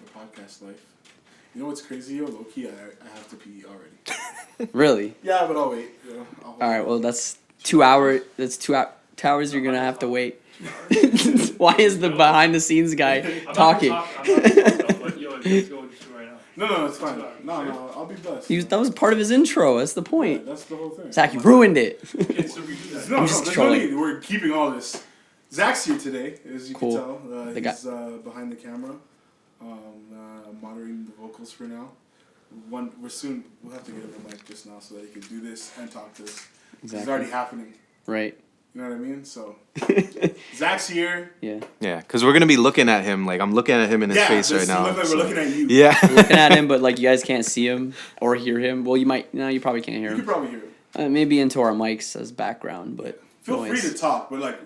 the podcast life. You know what's crazy, yo? Low key, I have to pee already. Really? Yeah, but I'll wait. You know, All right. Well, that's 2 hours. That's 2 hours. You're gonna have to wait. Why is the behind the scenes guy talking? No, it's fine. No, I'll be blessed. That was part of his intro. That's the Yeah, point. that's the whole thing. Zach, you ruined it. No, just there's trolling. no need. We're keeping all this. Zach's here today, as you Cool. can tell. The He's behind the camera, monitoring the vocals for now. We'll have to get him a mic just now so that he can do this and talk to us. It's Exactly. already happening. Right. You know what I mean? So, Zach's here. Yeah. Yeah, because we're gonna be looking at him. Like I'm looking at him in his face right now. Look like so- we're looking at you. Yeah. Looking at him, but like you guys can't see him or hear him. Well, you might. No, you probably can't hear You him. could probably hear it. Maybe into our mics as background, but Feel noise. free to talk, but like,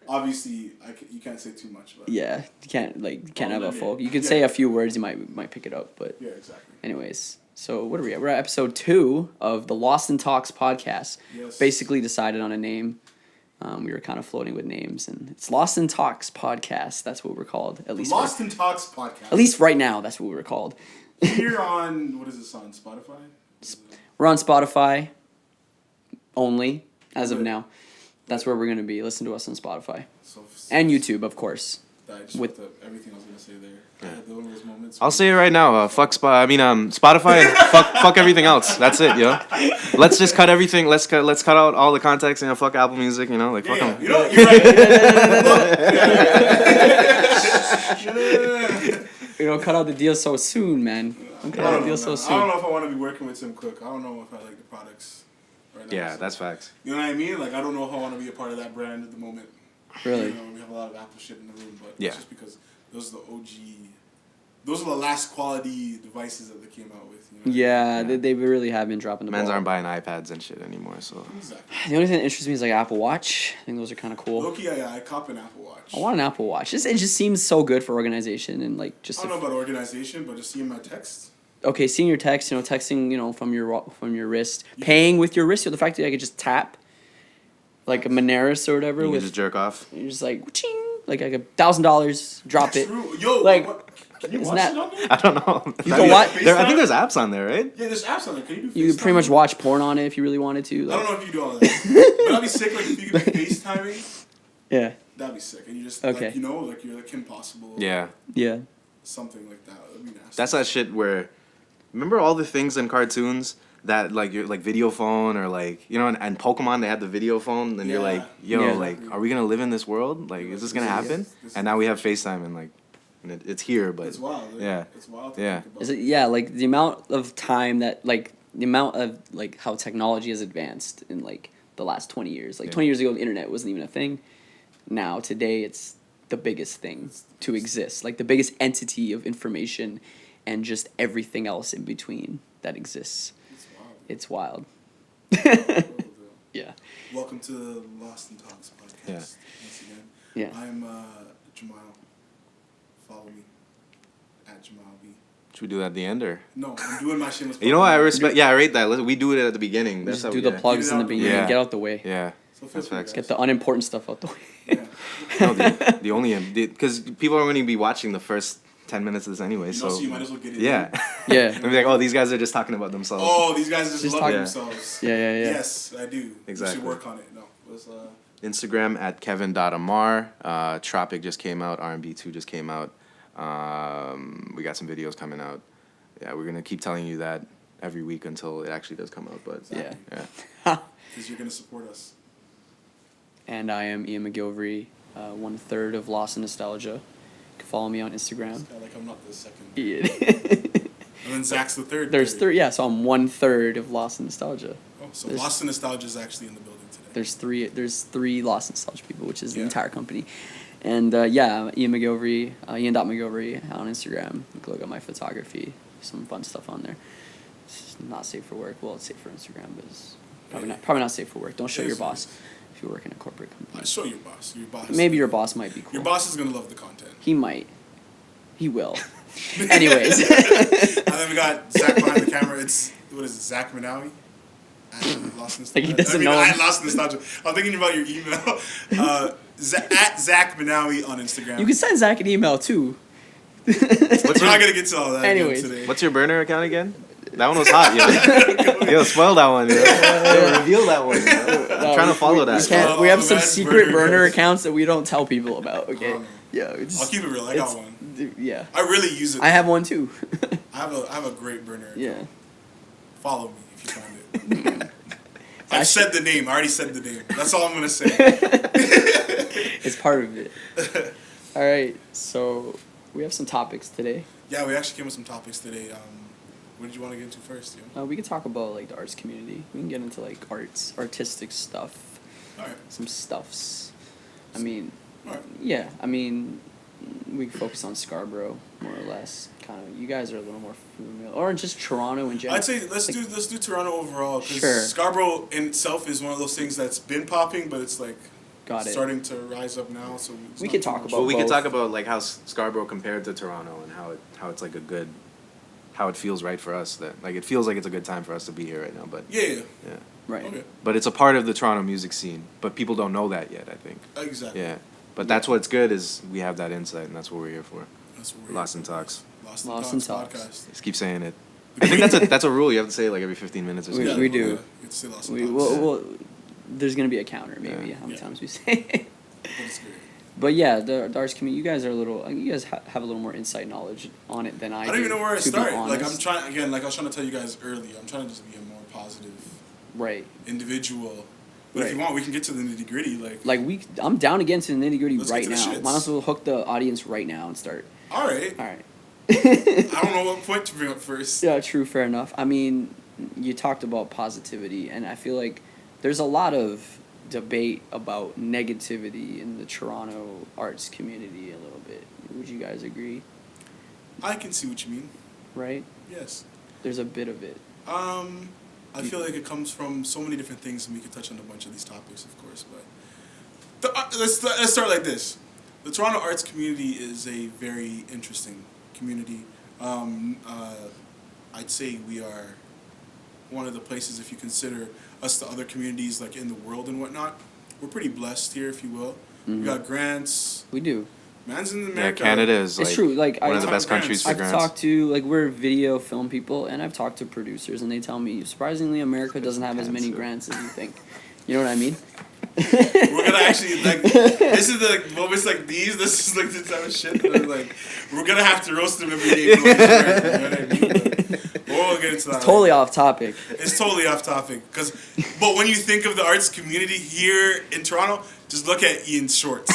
obviously, you can't say too much. But Yeah, you can't have a full. You could Yeah. say a few words, you might pick it up, but Yeah, exactly. anyways. So what are we at? We're at episode 2 of the Lost in Talks podcast. Yes. Basically decided on a name. We were kind of floating with names, and it's Lost in Talks podcast. That's what we're called, at least. Lost in Talks podcast. At least right now, that's what we're called. Here on, what is this on, Spotify? We're on Spotify only as of Okay. now. That's where we're gonna be. Listen to us on Spotify So, and YouTube, of course. I just with- with everything I was gonna say there. I had those moments. I'll say it right now. Spotify and fuck everything else. That's it, yo. Let's just cut everything. Let's cut out all the context. Fuck Apple Music. Like fuck Yeah, them. you know, you're right. Cut out the deal so soon, man. Don't cut out the deal so I don't soon. know if I want to be working with Tim Cook. I don't know if I like the products right now. Yeah, so- that's facts. You know what I mean? Like, I don't know if I want to be a part of that brand at the moment. Really? You know, we have a lot of Apple shit in the room, but Yeah. it's just because those are the OG. Those are the last quality devices that they came out with. You know? Yeah, they really have been dropping the Men's ball. aren't buying iPads and shit anymore. So Exactly. The only thing that interests me is like Apple Watch. I think those are kind of cool. Loki, I cop an Apple Watch. I want an Apple Watch. It just seems so good for organization and like just. I don't know about organization, but just seeing my text. Okay, seeing your text, texting, from your wrist, paying with your wrist. The fact that I could just tap, like a Moneris or whatever, you can with just jerk off. you're just like ching, like $1,000, drop That's it. true. Yo, Like, what? Can you isn't watch that- it on there? I don't know. You can watch. I think there's apps on there, right? Yeah, there's apps on there. Can you do You could FaceTime? pretty much watch porn on it if you really wanted to. I Like, don't know if you do all that. But I'd be sick like if you could be FaceTiming. yeah, That'd be sick. And you just Okay. like you're like Kim Possible. Yeah. yeah. Something like that. That'd be nasty. That's that shit where, remember all the things in cartoons that like your like video phone or like and Pokemon they had the video phone and you're Yeah. like yo Yeah. like are we gonna live in this world like is this gonna happen and now we have FaceTime and like it's here but It's wild. Like, yeah. It's wild to Yeah. think about. Is it like the amount of time that the amount of like how technology has advanced in like the last 20 years. Like Yeah. 20 years ago, the internet wasn't even a thing. Now today, it's the biggest thing to exist. Like the biggest entity of information, and just everything else in between that exists. It's wild. It's wild. Cool, though. Yeah. Welcome to the Lost in Talks podcast. Yeah. Once again. Yeah. I'm Jamal. Follow me at Jamal B. should we do that at the end or No, I'm doing my shameless. you know what I plug. respect I rate that we do it at the beginning that's Just how do we the get it. plugs in the Get it out the beginning. way. Get out the way. yeah So feel that's free, facts. guys. Get the unimportant stuff out the way. Yeah. no, the only because people are going to be watching the first 10 minutes of this anyway So so you might as well get it. yeah in. Yeah. and be like oh these guys are just talking about themselves Oh, these guys just love talk- themselves. Yeah, yeah, yeah. Yes, I do. Exactly. We should work on it. No, it was Instagram at kevin.amar. Tropic just came out. R&B 2 just came out. We got some videos coming out. Yeah, we're going to keep telling you that every week until it actually does come out. But Yeah. yeah. because you're gonna support us. And I am Ian McGilvery, 1/3 of Lost in Nostalgia. You can follow me on Instagram. It's kinda like I'm not the second. Ian. And then Zach's the third. There's third. 3, yeah, so I'm 1/3 of Lost in Nostalgia. Oh, so there's- Lost in Nostalgia is actually in the building today. There's three Lost in Nostalgia people, which is the Yeah. entire company. And Ian McGilvery, Ian.McGilvery on Instagram. You can look at my photography, some fun stuff on there. It's not safe for work. Well, it's safe for Instagram, but it's probably not safe for work. Don't show It your is boss if you work in a corporate company. Show your boss. Your boss. Maybe your boss might be cool. Your boss is gonna love the content. He might. He will. Anyways. And then we got Zach behind the camera. It's what is it, Zach Manawi? At Lost in Nostalgia. Like he doesn't know At him. Lost in Nostalgia. I'm thinking about your email. At Zach Manawi on Instagram. You can send Zach an email too. What's not gonna get to all that Anyways. again today. What's your burner account again? That one was hot, yo. Yo, spoil that one, yo. Yo, reveal that one. Yo. I'm trying to follow that. We have some Man's secret burner burner accounts. accounts that we don't tell people about. Okay. Oh, no. Yeah. It's, I'll keep it real. I got it's- one. Yeah. I really use it. I have one too. I have a great burner. Account. Yeah. Follow me if you find it. I've said the name. I already said the name. That's all I'm gonna say. It's part of it. All right. So we have some topics today. Yeah, we actually came with some topics today. What did you want to get into first, yo? We could talk about like the arts community. We can get into like artistic stuff, All right. some stuffs. I mean, All right. yeah. I mean, we can focus on Scarborough more or less. Kind of. You guys are a little more familiar, or just Toronto in general. I'd say let's do Toronto overall because Sure. Scarborough in itself is one of those things that's been popping, but it's like Got it. starting to rise up now. So it's We not could too talk much. about Well, we could both. talk about like how Scarborough compared to Toronto and how it's like how it feels right for us. That like it feels like it's a good time for us to be here right now. But Yeah. yeah, Right. Okay. but it's a part of the Toronto music scene. But people don't know that yet. I think. Exactly. Yeah, but that's what's good is we have that insight, and that's what we're here for. That's what we're Lost here in for. Talks. Lost in Talks podcast. Just keep saying it. I think that's a rule. You have to say it like every 15 minutes or We- something. we do. Yeah, it's still Lost in We Talks. well, there's gonna be a counter maybe Yeah. how many Yeah. times we say it. But it's great. But yeah, the arts community. You guys are a little. You guys have a little more inside knowledge on it than I. I don't even know where to be start. Like I'm honest. trying again. Like I was trying to tell you guys earlier. I'm trying to just be a more positive Right. individual. But if you Right. want, we can get to the nitty gritty. Like I'm down to get into the nitty gritty Let's get right to the now. shits. Might as well hook the audience right now and start. all right. All right. I don't know what point to bring up first. Yeah, true, fair enough. I mean, you talked about positivity, and I feel like there's a lot of debate about negativity in the Toronto arts community a little bit. Would you guys agree? I can see what you mean. Right? Yes. There's a bit of it. I feel like it comes from so many different things, and we could touch on a bunch of these topics, of course. But let's start like this. The Toronto arts community is a very interesting community. I'd say we are one of the places, if you consider us to other communities like in the world and whatnot, we're pretty blessed here, if you will. We got grants. We do. Man's in Yeah, America. Canada is It's like true. Like one of the I've- best countries for I've grants. talked to we're video film people, and I've talked to producers, and they tell me surprisingly America doesn't have as many grants as you think. You know what I mean? We're gonna actually like this is the moments like these. This is like the type of shit that like we're gonna have to roast them every day. For you know what I mean? But we'll get into that. Totally later. off topic. It's totally off topic. But when you think of the arts community here in Toronto, just look at Ian's shorts.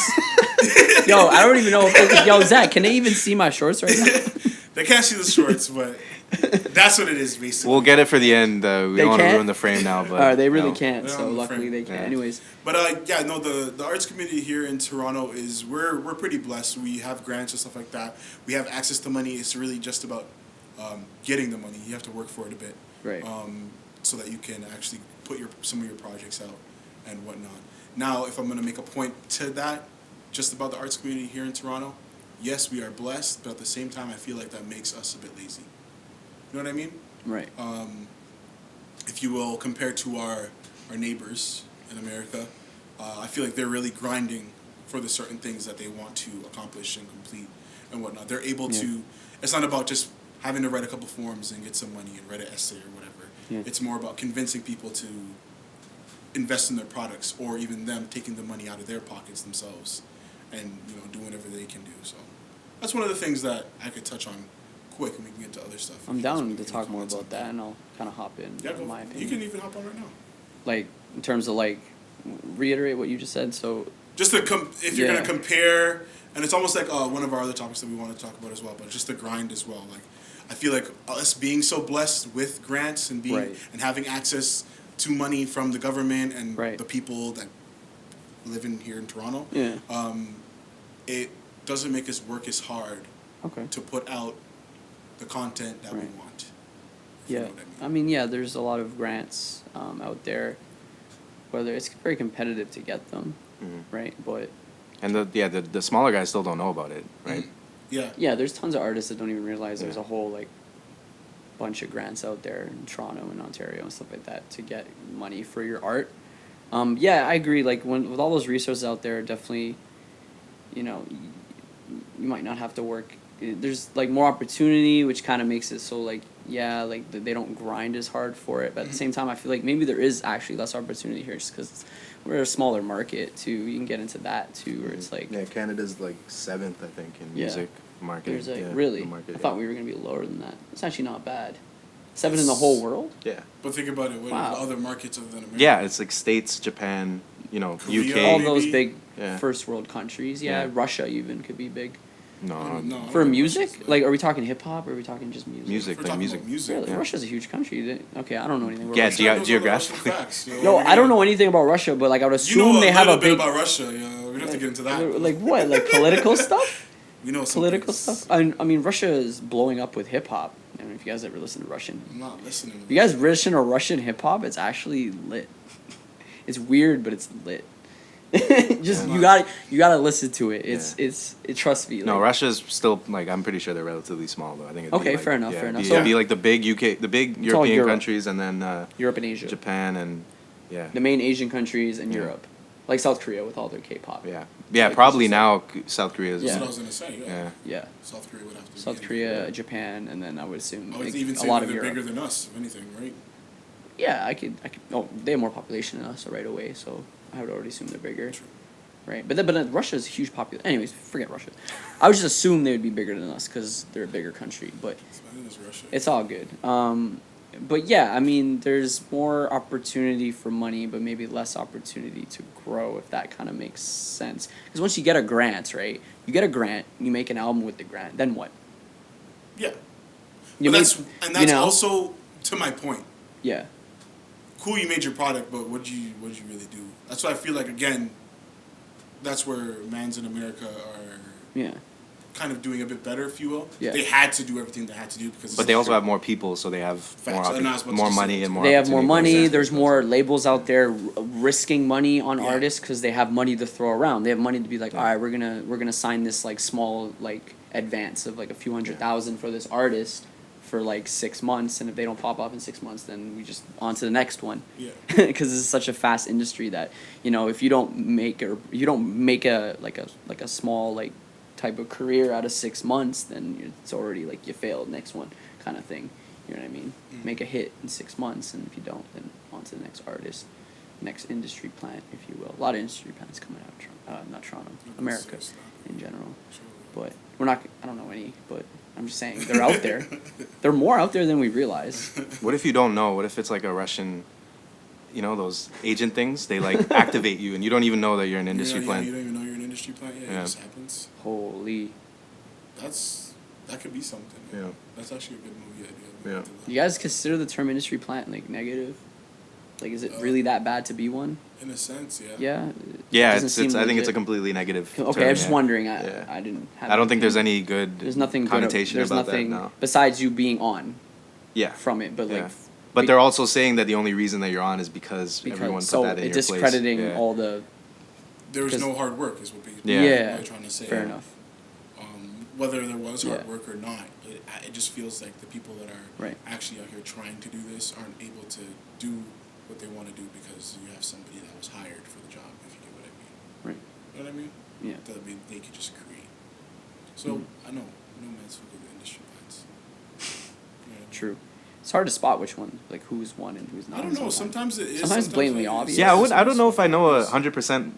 Yo, I don't even know if yo Zach, can they even see my shorts right now? They can't see the shorts, but that's what it is basically. We'll get it for the end. We They don't want to can't? ruin the frame now, but They really no. can't. They're So on the luckily frame. they can. Yeah. Anyways, But yeah, no, the arts community here in Toronto is we're pretty blessed. We have grants and stuff like that. We have access to money. It's really just about getting the money. You have to work for it a bit, right. so that you can actually put some of your projects out and whatnot. Now, if I'm going to make a point to that, just about the arts community here in Toronto, yes, we are blessed, but at the same time, I feel like that makes us a bit lazy. You know what I mean? Right. If you will, compared to our neighbors in America, I feel like they're really grinding for the certain things that they want to accomplish and complete and whatnot. They're able to. It's not about just having to write a couple forms and get some money and write an essay or whatever. Yeah. It's more about convincing people to invest in their products, or even them taking the money out of their pockets themselves, and do whatever they can do. So that's one of the things that I could touch on quick, and we can get to other stuff. I'm As down we to get talk more comments on about that, and I'll kind of hop in. Yeah, in my you opinion. can even hop on right now. Like in terms of like reiterate what you just said. So Just to if you're Yeah. gonna compare, and it's almost like one of our other topics that we want to talk about as well, but just the grind as well. Like I feel like us being so blessed with grants and being Right. and having access to money from the government and Right. the people that live in here in Toronto, yeah. it doesn't make us work as hard Okay. to put out the content that we Right. want. If you Yeah, know what I mean, yeah, there's a lot of grants out there. Whether it's very competitive to get them, Mhm. right? But And the smaller guys still don't know about it, right? Yeah. yeah, there's tons of artists that don't even realize there's Yeah. a whole like bunch of grants out there in Toronto and Ontario and stuff like that to get money for your art. Yeah, I agree. Like with all those resources out there, definitely, you might not have to work there's like more opportunity, which kind of makes it so like yeah, like they don't grind as hard for it. But at the same time, I feel like maybe there is actually less opportunity here just because we're a smaller market too. You can get into that too, where it's like Yeah, Canada's like 7th, I think, in Yeah. music market. there's like yeah, really. the market, I thought we were gonna be lower than that. It's actually not bad. 7 in the whole world. Yeah. But think about it. What Wow. are the other markets other than America? Yeah, it's like States, Japan, Korea. UK. All Maybe- those big Yeah. first world countries. Yeah, Yeah. Russia even could be big. No, No. I For don't think music? Russia's Like, are we talking hip hop or are we talking just music? music, If we're like talking music. about music. Really? Yeah. Russia's a huge country. Okay, I don't know anything about Yeah, Russia. Russia knows all the geographically. Russian facts, Yo, I don't know anything about Russia, but like I would You know assume they have a little bit big about Russia. Yeah, we don't have to get into that. like what? Like political stuff? We know some Political things. stuff? I mean Russia is blowing up with hip hop. I don't know if you guys ever listen to Russian. I'm not listening. To If you guys listen to Russian hip hop, it's actually lit. It's weird, but it's lit. Just Yeah. you gotta listen to it. Yeah. Trust me. No, like, Russia's still like I'm pretty sure they're relatively small though. I think it'd Okay, be like, fair enough, yeah, fair enough. Be, So- it'd be like the big UK, the big all European Europe. countries, and then Europe and Asia. Japan and yeah, The main Asian countries and Yeah. Europe. Like South Korea with all their K-pop. yeah. Like, Probably it's just now South Korea is. That's Yeah. what I was gonna say. Yeah. Yeah. Yeah. South Korea would have to. South be in Korea, there. Japan, and then I would assume I would like, even a say lot that of they're Europe. bigger than us, if anything, right? Yeah, I could. Oh, they have more population than us right away, so I would already assume they're bigger. True. Right, but Russia's a huge population. Anyways, forget Russia. I would just assume they would be bigger than us because they're a bigger country. But I think it's Russia. it's all good. But yeah, I mean, there's more opportunity for money, but maybe less opportunity to grow, if that kind of makes sense. Because once you get a grant, right? You get a grant, you make an album with the grant. Then what? Yeah. You But make- that's you know? also to my point. Yeah. Cool, you made your product, but what did you really do? That's why I feel like again, that's where Mans in America are Yeah. kind of doing a bit better, if you will. Yeah. They had to do everything they had to do because. But they also have more people, so they have Facts. I'm not supposed more to money say and more. They have more opportunity. money. Exactly. There's more labels out there risking money on Yeah. artists because they have money to throw around. They have money to be like, Yeah. all right, we're gonna sign this like small like advance of like a few $100,000 for this artist for like 6 months, and if they don't pop up in 6 months, then we just on to the next one. Yeah. Because this is such a fast industry that if you don't make a like a small like type of career out of 6 months, then it's already like you failed. Next one kind of thing. You know what I mean? Mm. Make a hit in 6 months, and if you don't, then on to the next artist, next industry plant, if you will. A lot of industry plants coming out. Not Toronto, America in general. But we're not. I don't know any, but I'm just saying they're out there. They're more out there than we realize. What if you don't know? What if it's like a Russian, those agent things? They like activate you, and you don't even know that you're an industry You plant. don't even know you're an industry plant. Yeah, Yeah. it just happens. Holy. That could be something. Yeah. That's actually a good movie idea. Yeah. You guys consider the term industry plant like negative? Like, is it really that bad to be one? In a sense, yeah. Yeah. Yeah, Doesn't it's. seem I think it's a legit. completely negative. Okay, term, I'm just yeah. wondering. Yeah. I didn't have. I don't think there's anything- any good. There's nothing good- connotation there's about nothing that. No. besides you being on Yeah. from it, but Yeah. like. But they're also saying that the only reason that you're on is because everyone put so that in it's your place. discrediting Yeah. all the. There was 'Cause- no hard work, is what people Yeah. are trying to say. Fair enough. Whether there was hard Yeah. work or not, it just feels like the people that are Right. actually out here trying to do this aren't able to do what they want to do because you have somebody that was hired for the job, if you get what I mean. Right. You know what I mean? Yeah. That they could just create. So, Mhm. I know, no man's for the industry plans. You know what I mean? True. It's hard to spot which one, like who's one and who's not. I don't know, sometimes. sometimes it is. Sometimes blatantly it is. obvious. Yeah, I don't know if I know 100%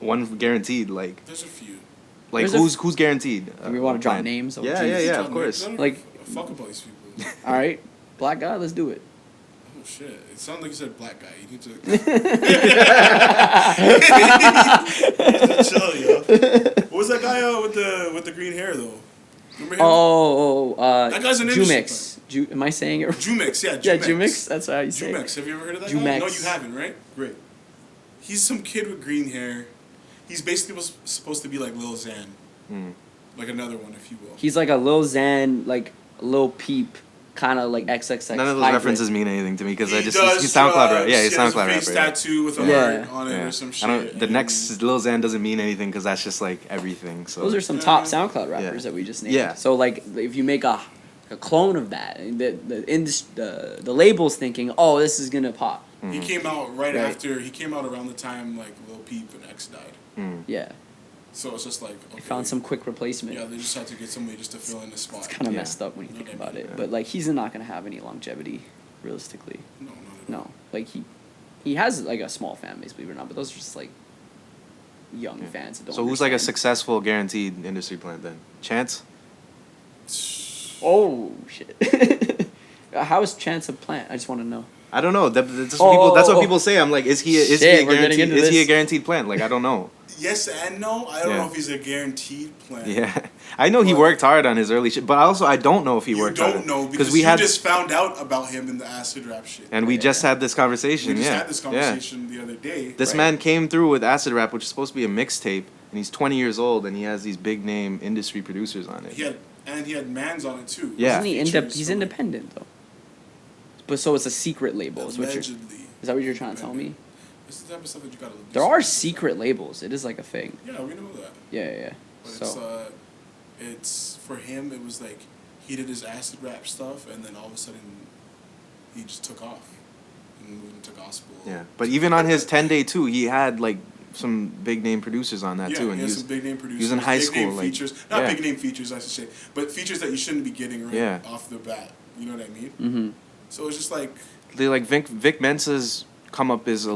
one guaranteed. Like There's a few. There's a who's guaranteed? We wanna drop plant? names? Oh, Yeah, geez. yeah, of course. Like- Fuck about these people. All right, black guy, let's do it. Oh shit! It sounded like you said black guy. You need to chill, yo. What was that guy with the green hair though? Remember him? That guy's an industry Jumix. Am I saying it? Jumex, yeah. Yeah, Jumix. That's how you say it. Jumex. Have you ever heard of that guy? Jumex. No, you haven't, right? Great. He's some kid with green hair. He's basically supposed to be like Lil Xan, Mm. like another one, if you will. He's like a Lil Xan, like a Lil Peep, kind of like XXX. None of those hybrid. references mean anything to me because He he's does SoundCloud rapper. drugs, Yeah, he's he has SoundCloud a face rapper. Yeah. tattoo with a Yeah. heart on it Yeah. or some shit. I don't. The and- next Lil Xan doesn't mean anything because that's just like everything. So Those are some Yeah. top SoundCloud rappers Yeah. that we just named. Yeah. So like, if you make a clone of that, the label's thinking, oh, this is gonna pop. He came out right Right. after. He came out around the time like Lil Peep and X died. Mm. Yeah. So it's just like, okay. They found some quick replacement. Yeah, they just had to get somebody just to fill in the spot. It's kind of Yeah. messed up when you You know think what I about mean? it. Yeah. But like, he's not gonna have any longevity, realistically. No, not at all. No, like he has like a small fan base, believe it or not. But those are just like young Yeah. fans that don't. So who's like a understand. successful guaranteed industry plant then? Chance? Oh shit! How is Chance a plant? I just want to know. I don't know. That's what Oh. people say. I'm like, is he Shit, a we're getting guaranteed? into Is he a this. guaranteed plant? Like I don't know. Yes and no. I don't Yeah. know if he's a guaranteed plan. Yeah, I know he But- worked hard on his early shit, but also I don't know if he You worked hard. don't know because we you had just found out about him in the acid rap shit. and we just had this conversation. We just yeah, had this yeah. conversation the other day. This Right. man came through with acid rap, which is supposed to be a mixtape, and he's 20 years old, and he has these big name industry producers on it. He had Mans on it too. Yeah. Isn't he Features, he's so, like, independent though. But so it's a secret label. Is Allegedly. that what you're trying to tell me? It's the type of stuff that you gotta look. There are secret labels. It is like a thing. Yeah, we know that. Yeah. But So it's for him. It was like he did his acid rap stuff, and then all of a sudden, he just took off and moved into gospel. Yeah, but even on his 10-day too, he had like some big name producers on that Yeah, too, and he he has was some big name producers. he was in high big school, name like features, not yeah. big name features, I should say, but features that you shouldn't be getting right Yeah. off the bat. You know what I mean? mm-hmm. So it's just like, they like Vic Mensa's come up is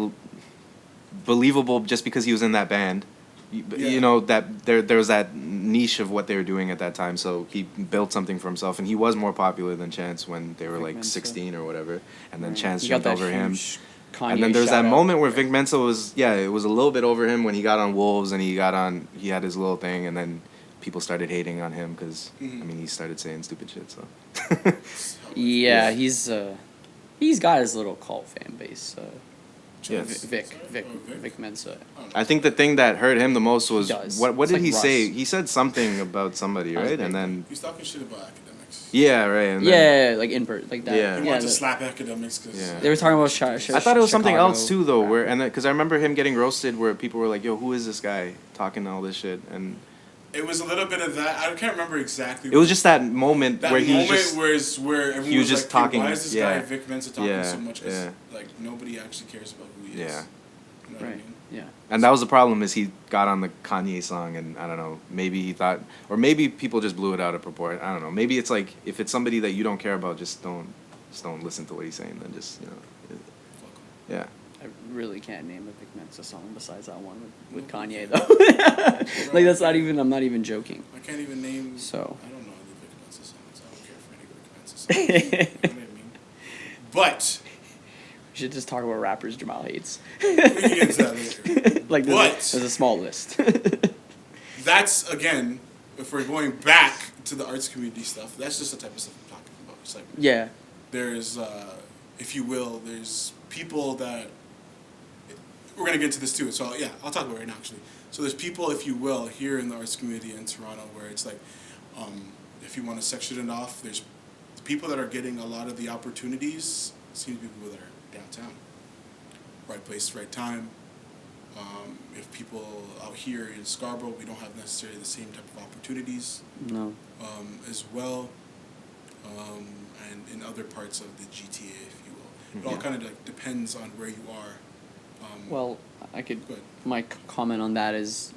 believable just because he was in that band. Yeah. You know that there was that niche of what they were doing at that time, so he built something for himself, and he was more popular than Chance when they were Vic like Mensa. 16 or whatever, and then Right. Chance You got jumped that over him. huge Kanye And then there's that shout-out. moment where Vic Mensa was, it was a little bit over him when he got on Wolves and he had his little thing, and then people started hating on him because, Mhm. I mean, he started saying stupid shit, so. Yeah, he's got his little cult fan base. Yes. Vic Sorry? Oh, Vic Mensa. I don't know. I think the thing that hurt him the most was, He does. what It's did like he say? Russ. He said something about somebody, That was right? big. And then, He's talking shit about academics. yeah, right. And then, Yeah, like invert like that. Yeah. He wanted to the- slap academics because Yeah. They were talking about I thought it was something Chicago else too, though, rap. where, and because I remember him getting roasted where people were like, yo, who is this guy talking all this shit? And it was a little bit of that. I can't remember exactly. it was just that moment that where he moment was just, where everyone he was was just like, talking, Why is this yeah. guy Vic Mensa talking Yeah, so much? 'Cause, yeah. like nobody actually cares about who he is. Yeah. You know what I Right. mean? Yeah. and that was the problem is he got on the Kanye song, and I don't know, maybe he thought, or maybe people just blew it out of proportion. I don't know. Maybe it's like, if it's somebody that you don't care about, just don't listen to what he's saying. Then just, Fuck 'em. yeah. I really can't name a Vic Mensa song besides that one with No. Kanye though. Like that's not even. I'm not even joking. I can't even name. So. I don't know the Vic Mensa songs. I don't care for any Vic Mensa songs. You know what I mean? But We should just talk about rappers Jamal hates. we can get into that later. Like But- there's a small list. That's again, if we're going back to the arts community stuff, that's just the type of stuff I'm talking about. It's like Yeah. there's, if you will, there's people that we're gonna get into this too. So yeah, I'll talk about it right now actually. So there's people, if you will, here in the arts community in Toronto where it's like, if you want to section it off, there's the people that are getting a lot of the opportunities seem to be people that are downtown. Right place, right time. If people out here in Scarborough, we don't have necessarily the same type of opportunities No. as well, and in other parts of the GTA, if you will. It all Yeah. kind of like depends on where you are. Well, I could. Go ahead. My comment on that is,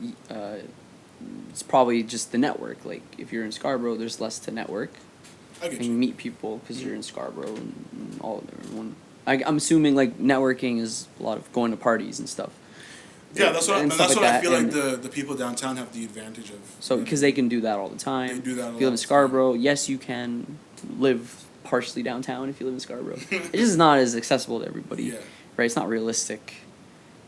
it's probably just the network. Like if you're in Scarborough, there's less to network I get and you. meet people because you're in Scarborough and all everyone. I'm assuming like networking is a lot of going to parties and stuff. Yeah, that's what and and stuff that's like what I that, feel like and- the people downtown have the advantage of. So because they can do that all the time. They do that a If lot you live in of the time. Scarborough, yes, you can live partially downtown if you live in Scarborough. It's just not as accessible to everybody, Yeah. right? It's not realistic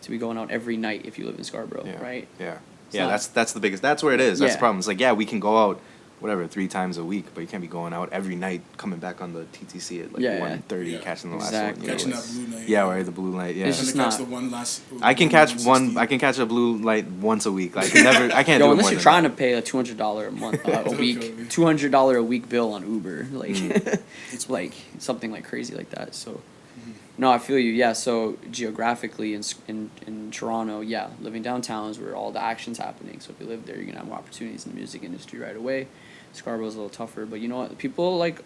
to be going out every night if you live in Scarborough, Yeah. right? Yeah. It's Yeah, not- that's the biggest. That's where it is. That's Yeah. the problem. It's like, yeah, we can go out, whatever, 3 times a week, but you can't be going out every night, coming back on the TTC at like Yeah, yeah. 1:30, Yeah. catching the Exactly. last one. You know, Catching like- that blue night. Yeah, or the blue light. Yeah. It's And just to catch not- the one last. I can catch 160. I can catch a blue light once a week. Like, I can't Yo, do it unless more you're than trying that. to pay a $200 a month, a Don't week, kill me. $200 a week bill on Uber, like, It's like something like crazy like that. So, Mm-hmm. no, I feel you. Yeah. So geographically in Toronto, yeah, living downtown is where all the action's happening. So if you live there, you're gonna have more opportunities in the music industry right away. Scarborough's a little tougher, but you know what? People like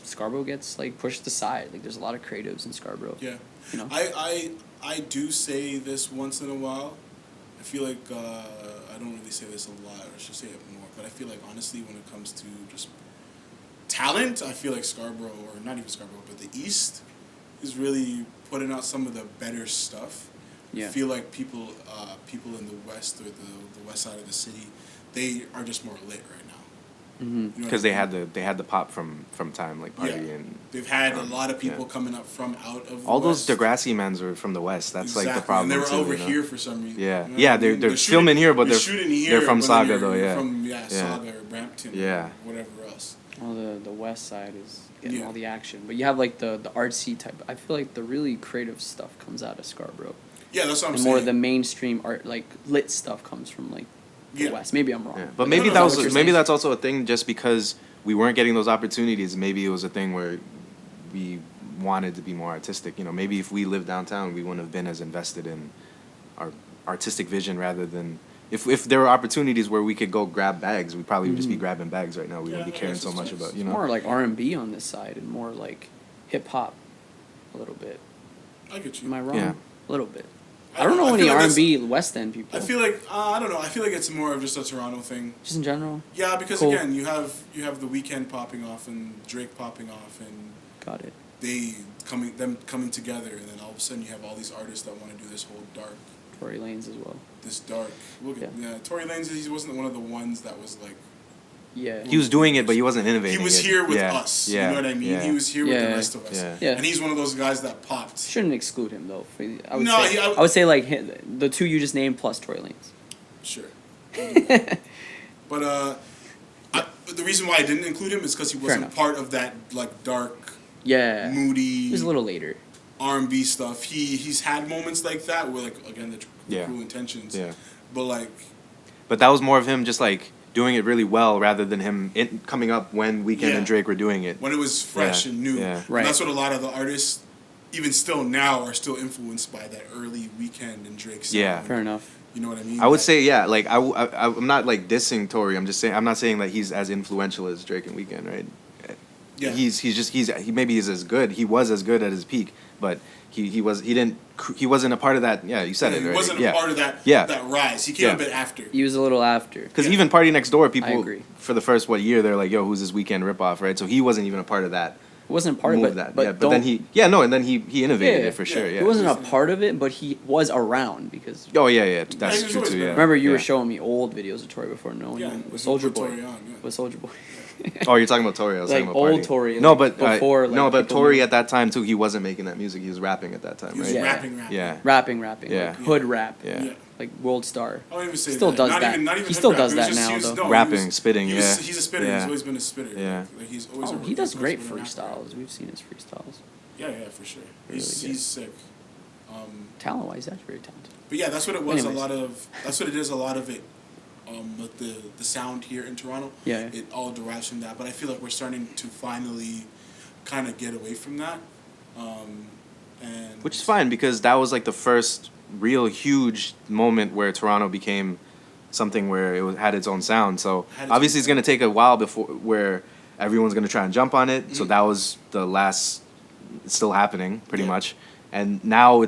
Scarborough gets like pushed aside. Like there's a lot of creatives in Scarborough. Yeah. You know. I do say this once in a while, I feel like I don't really say this a lot, or I should say it more, but I feel like honestly, when it comes to just talent, I feel like Scarborough, or not even Scarborough, but the East is really putting out some of the better stuff. Yeah. I feel like people in the West, or the West side of the city, they are just more lit right now. Mm-hmm. You know what Because I they mean? had the pop from time, like Party Yeah. and They've had a lot of people yeah. coming up from out of the all West. those Degrassi mans are from the West. That's like the Exactly. problem. And they were too, over you know? here for some reason. Yeah. You know Yeah, what I mean? they're filming here, but they're shooting here, from but then Saga you're though, yeah. From Yeah. Saga or Brampton, Yeah. or whatever else. Well, the West Side is getting Yeah. all the action, but you have like the artsy type. I feel like the really creative stuff comes out of Scarborough, Yeah, that's what I'm and saying. more of the mainstream art, like lit stuff, comes from like the Yeah. West. Maybe I'm wrong. Yeah. But Like, maybe is that what was you're maybe saying? that's also a thing just because we weren't getting those opportunities. Maybe it was a thing where we wanted to be more artistic. You know, maybe if we lived downtown, we wouldn't have been as invested in our artistic vision rather than if there were opportunities where we could go grab bags, we'd probably just be grabbing bags right now. We wouldn't be Yeah, caring that's so just much nice. about, you know. more like R&B on this side, and more like hip hop, a little bit. I get you. Am I wrong? Yeah. A little bit. I don't know I any feel like that's- R&B West End people. I feel like I don't know. I feel like it's more of just a Toronto thing. Just in general. Yeah, because Cool. again, you have the Weeknd popping off and Drake popping off, and Got it. them coming together, and then all of a sudden you have all these artists that want to do this whole dark. Tory Lanez as well. Look at Yeah. yeah. Tory Lanez, he wasn't one of the ones that was like. Yeah. He was doing it, but he wasn't innovating. He was it. here with Yeah. us. Yeah. You know what I mean? Yeah. He was here with Yeah. the rest of us. Yeah. Yeah. And he's one of those guys that popped. Shouldn't exclude him though. I would No, say, I I would say like the two you just named plus Tory Lanez. Sure. But the reason why I didn't include him is because he wasn't enough. part of that like dark, Yeah. moody He was a little later. R&B stuff. He's had moments like that where like again the Yeah. Cruel Intentions. Yeah. But like But that was more of him just like doing it really well rather than him coming up when Weeknd Yeah. and Drake were doing it. when it was fresh Yeah, and new. yeah. And Right. that's what a lot of the artists, even still now, are still influenced by that early Weeknd and Drake sound. Yeah. Fair enough. You know what I mean? I would That- say yeah, like I'm not like dissing Tory. I'm just saying I'm not saying that he's as influential as Drake and Weeknd, right? Yeah. He maybe he's as good. He was as good at his peak, but he wasn't a part of that. Yeah, you said Yeah, it. he Right? wasn't yeah. a part of that Yeah. that rise. He came Yeah. a bit after. He was a little after. Because Yeah. even Party Next Door, people agree. for the first year they're like, "Yo, who's this Weeknd ripoff?" Right? So he wasn't even a part of that. He wasn't part move of it. that. But, Yeah, but then and then he innovated Yeah, it for yeah. sure. He Yeah. He wasn't a part of it, but he was around because. Oh yeah, Yeah, that's he was true always too. been Yeah. Remember, you yeah. were showing me old videos of Tory before knowing Yeah, him he with Soldier put Boy. Tory on, yeah. With Soldier Boy. Oh, you're talking about Tory. I was Like talking about old Party. Tory, No, like, but before, like, no, but people Tory knew. at that time too. He wasn't making that music. He was rapping at that time, He was right? Yeah. rapping. Yeah. rapping. Yeah. Like hood rap. Yeah. Yeah. Like World Star. I don't even say Still that. does not that. Even, not even He hip still rap. does It was that just- now, he was- though. no, he Rapping, was- spitting, he was- yeah. He's a spitter. Yeah. He's always been a spitter. Yeah. Like he's always. Oh, a, he does he's great always been a rapper. freestyles. We've seen his freestyles. Yeah, for sure. Really He's good. he's sick. Talent wise, that's very talented. But yeah, that's what it was. Anyways. That's what it is. A lot of it, with the sound here in Toronto. Yeah. It all derives from that. But I feel like we're starting to finally, kind of get away from that. And Which is fine because that was like the first real huge moment where Toronto became something where had its own sound. So Had its obviously own it's gonna take a while before where everyone's gonna try and jump on it. So that was the last. It's still happening pretty Yeah. much, and now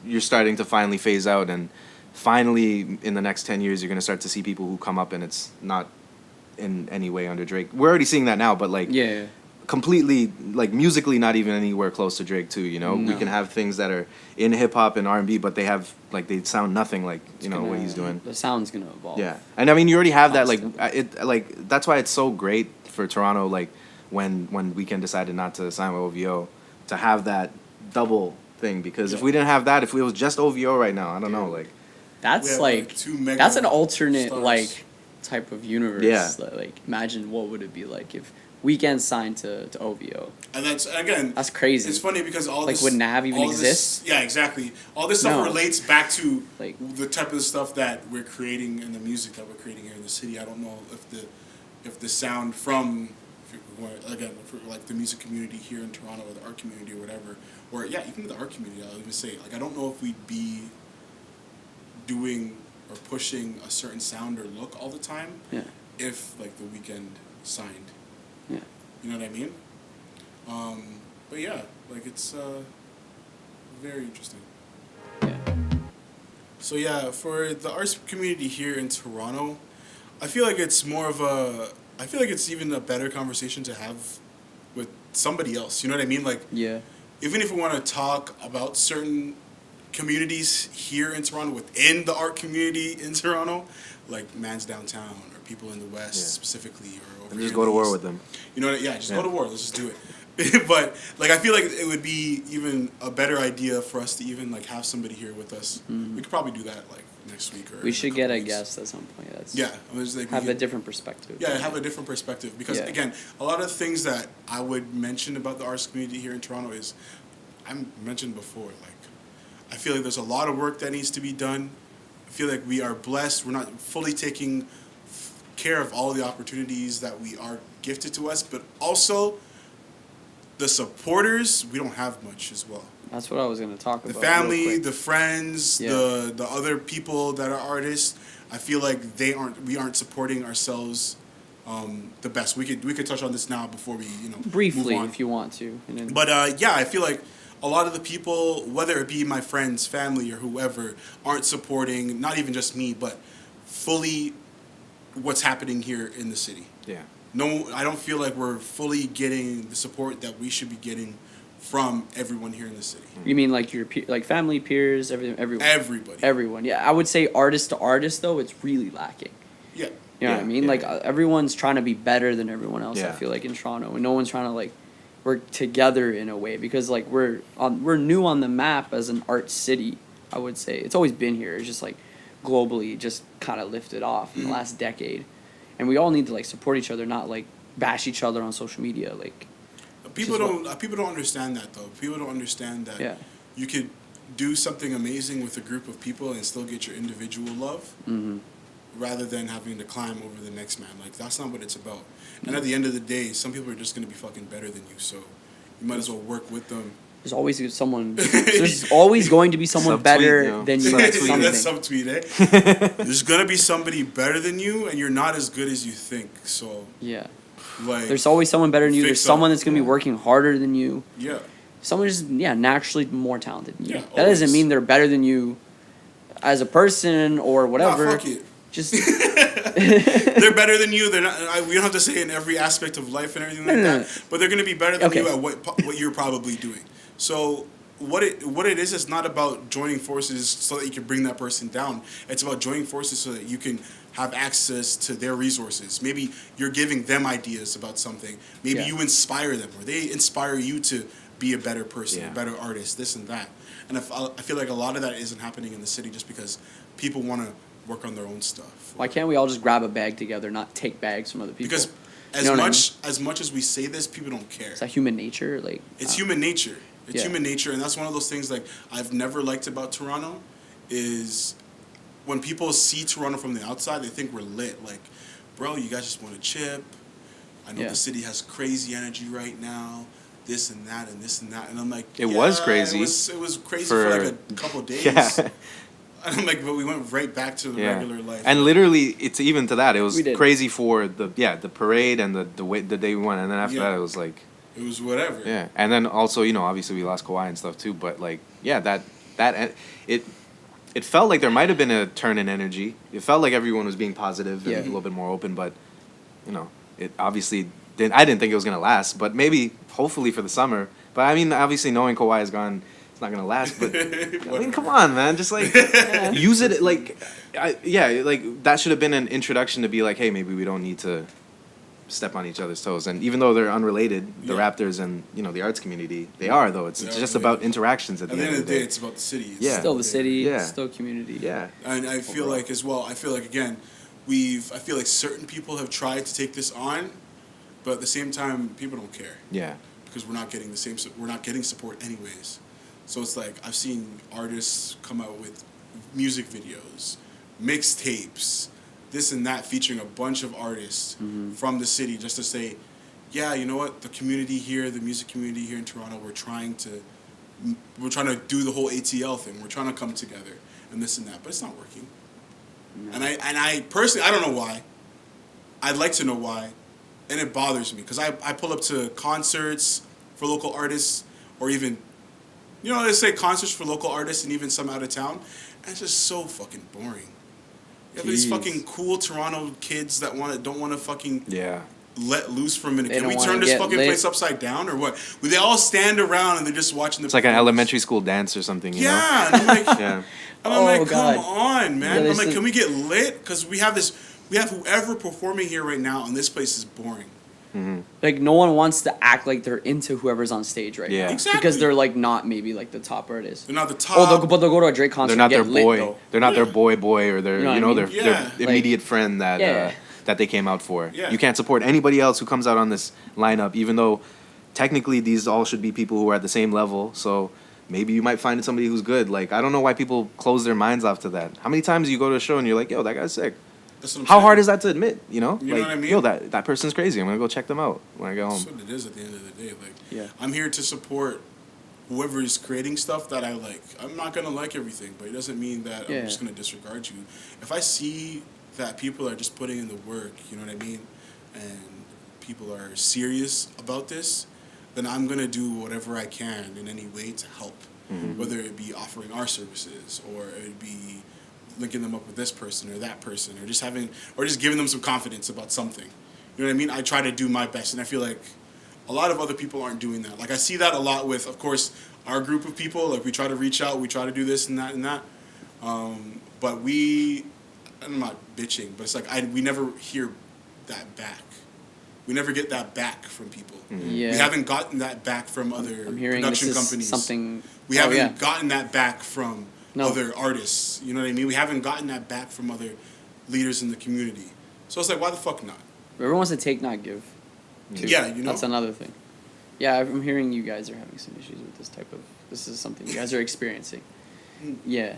you're starting to finally phase out, and finally in the next 10 years you're gonna start to see people who come up and it's not in any way under Drake. We're already seeing that now, but like Yeah. completely like musically not even anywhere close to Drake too, you know. We No. can have things that are in hip hop and R&B, but they have like they sound nothing like what he's doing. The sound's gonna evolve. Yeah, and I mean you already have that like Constant. it that's why it's so great for Toronto like when Weeknd decided not to sign with OVO to have that double thing because if Yeah. we didn't have that, if it was just OVO right now, I don't know like We That's have, like two mega that's an alternate stars. like type of universe. Yeah. Like imagine what would it be like if Weeknd signed to OVO. And that's again. That's crazy. It's funny because all Like, this would Nav even all this- exist? Yeah, exactly. All this stuff No. relates back to Like- the type of stuff that we're creating and the music that we're creating here in the city. I don't know if the sound from for like the music community here in Toronto or the art community or whatever, or yeah, even the art community. I'll even say like I don't know if we'd be doing or pushing a certain sound or look all the time Yeah. if like the Weeknd signed. Yeah. You know what I mean? But yeah, like it's very interesting. Yeah. So yeah, for the arts community here in Toronto, I feel like it's more of a. I feel like it's even a better conversation to have with somebody else. You know what I mean? Like Yeah. even if we want to talk about certain communities here in Toronto within the art community in Toronto, like Man's Downtown or people in the West Yeah. specifically, or over And here just in go to the war East. with them. You know, yeah, just Yeah. go to war. Let's just do it. But like, I feel like it would be even a better idea for us to even like have somebody here with us. We could probably do that like next week or. We in should couple get a weeks. guest at some point. That's Yeah, I was like, we have a could- different perspective. Yeah, have a different perspective because Yeah. again, a lot of things that I would mention about the arts community here in Toronto is, I mentioned before, like, I feel like there's a lot of work that needs to be done. I feel like we are blessed. We're not fully taking care of all the opportunities that we are gifted to us, but also the supporters, we don't have much as well. That's what I was gonna talk The about. real family, quick. the friends, Yeah. the other people that are artists, I feel like we aren't supporting ourselves the best. We could touch on this now before we briefly, move on. if you want to, and then But yeah, I feel like a lot of the people, whether it be my friends, family, or whoever, aren't supporting not even just me, but fully what's happening here in the city. Yeah. No, I don't feel like we're fully getting the support that we should be getting from everyone here in the city. you mean like your like family, peers, everyone, Everybody. everyone. Yeah, I would say artist to artist though, it's really lacking. Yeah. You know what I Yeah, mean? yeah, Like yeah. everyone's trying to be better than everyone else. I Yeah. feel like in Toronto, and no one's trying to like work together in a way because like we're new on the map as an art city. I would say it's always been here. It's just like globally, just kind of lifted off in the last decade, and we all need to like support each other, not like bash each other on social media. Like People Which is people don't understand that though. People don't understand that Yeah. you could do something amazing with a group of people and still get your individual love, rather than having to climb over the next man. Like that's not what it's about. And at the end of the day, some people are just gonna be fucking better than you. So you might as well work with them. there's always someone. There's always going to be someone Subtweet, better you know, than you. subtweet. at something. That's subtweet, eh? There's gonna be somebody better than you, and you're not as good as you think. So Yeah. like, There's always someone better than you. There's Fix someone up. that's gonna be Yeah. working harder than you. yeah. Someone just naturally more talented than you. Yeah, that doesn't always. mean they're better than you as a person or whatever. Nah, fuck it. Just They're better than you. They're not. We don't have to say in every aspect of life and everything like No. that. But they're gonna be better than Okay. you at what you're probably doing. So what it is not about joining forces so that you can bring that person down. It's about joining forces so that you can have access to their resources. Maybe you're giving them ideas about something. Maybe Yeah. you inspire them, or they inspire you to be a better person, Yeah. a better artist, this and that. And I feel like a lot of that isn't happening in the city just because people want to work on their own stuff. why can't we all just grab a bag together, not take bags from other people? Because You know what I as much as we say this, people don't care. Is that human nature? Like It's human nature. It's Yeah. human nature, and that's one of those things like I've never liked about Toronto is when people see Toronto from the outside, they think we're lit. Like, bro, you guys just want to chip. I know Yeah. the city has crazy energy right now. This and that and this and that, and I'm like, It was yeah, crazy It was crazy for for- like a couple days. Yeah. And I'm like, but we went right back to the Yeah. regular life. And literally, it's even to that. It was We did. crazy for the parade and the day we went, and then after Yeah. that, it was like, it was whatever. yeah. And then also, obviously we lost Kawhi and stuff too. But like, yeah, it felt like there might have been a turn in energy. It felt like everyone was being positive and Yeah. a little bit more open. But it obviously didn't. I didn't think it was gonna last. But maybe, hopefully, for the summer. But I mean, obviously, knowing Kawhi is gone, it's not gonna last. But I mean, come on, man, just like use it. Like, like that should have been an introduction to be like, hey, maybe we don't need to step on each other's toes. And even though they're unrelated, the Yeah. Raptors and the arts community, they are though. It's They it's are just related. about interactions at At the end of the day. it's about the city. It's Yeah. still the city, Yeah. still community. Yeah, And I feel like as well, I feel like again, I feel like certain people have tried to take this on, but at the same time, people don't care yeah, because we're not getting we're not getting support anyways. So it's like I've seen artists come out with music videos, mixtapes, this and that, featuring a bunch of artists from the city, just to say, yeah, you know what, the community here, the music community here in Toronto, we're trying to do the whole ATL thing. We're trying to come together and this and that, but it's not working. And I personally, I don't know why. I'd like to know why, and it bothers me because I pull up to concerts for local artists, or even, let's say concerts for local artists and even some out of town, And it's just so fucking boring. You have these Jeez. fucking cool Toronto kids that don't want to fucking Yeah. let loose for a minute. They Can don't we wanna turn this get fucking lit. place upside down or what? Would they all stand around and they're just watching the It's like an performance? elementary school dance or something, you know? Yeah, and I'm like, Yeah. and I'm Oh, like, God. come on, man. Yeah, I'm this like, is- can we get lit? Because we have whoever performing here right now, and this place is boring. Like no one wants to act like they're into whoever's on stage right Yeah. now. Exactly. Because they're like not maybe like the top artist. They're not the top. Oh, but they'll go to a Drake concert. They're not and their get lit, boy. though. They're not their Yeah. boy or their You know what I their, mean? Yeah. their Like- immediate friend that Yeah. that they came out for. Yeah. You can't support anybody else who comes out on this lineup, even though technically these all should be people who are at the same level. So maybe you might find somebody who's good. Like I don't know why people close their minds off to that. How many times you go to a show and you're like, yo, that guy's sick. That's what I'm How saying. hard is that to admit? You know, You know what I mean? Yo, that person's crazy. I'm gonna go check them out when I get That's home. what it is at the end of the day. Like, Yeah. I'm here to support whoever is creating stuff that I like. I'm not gonna like everything, but it doesn't mean that Yeah. I'm just gonna disregard you. If I see that people are just putting in the work, you know what I mean, and people are serious about this, then I'm gonna do whatever I can in any way to help. Whether it be offering our services or it be linking them up with this person or that person or just giving them some confidence about something. You know what I mean? I try to do my best, and I feel like a lot of other people aren't doing that. Like I see that a lot with, of course, our group of people. Like we try to reach out, we try to do this and that and that. But I'm not bitching, but it's like we never hear that back. We never get that back from people. Yeah. We haven't gotten that back from other I'm hearing production this is companies. something. We oh, haven't yeah. gotten that back from No. other artists. You know what I mean? We haven't gotten that back from other leaders in the community. So it's like, why the fuck not? Everyone wants to take, not give. too. Yeah, you know? That's another thing. Yeah, I'm hearing you guys are having some issues with this type of. This is something you guys are experiencing. Yeah.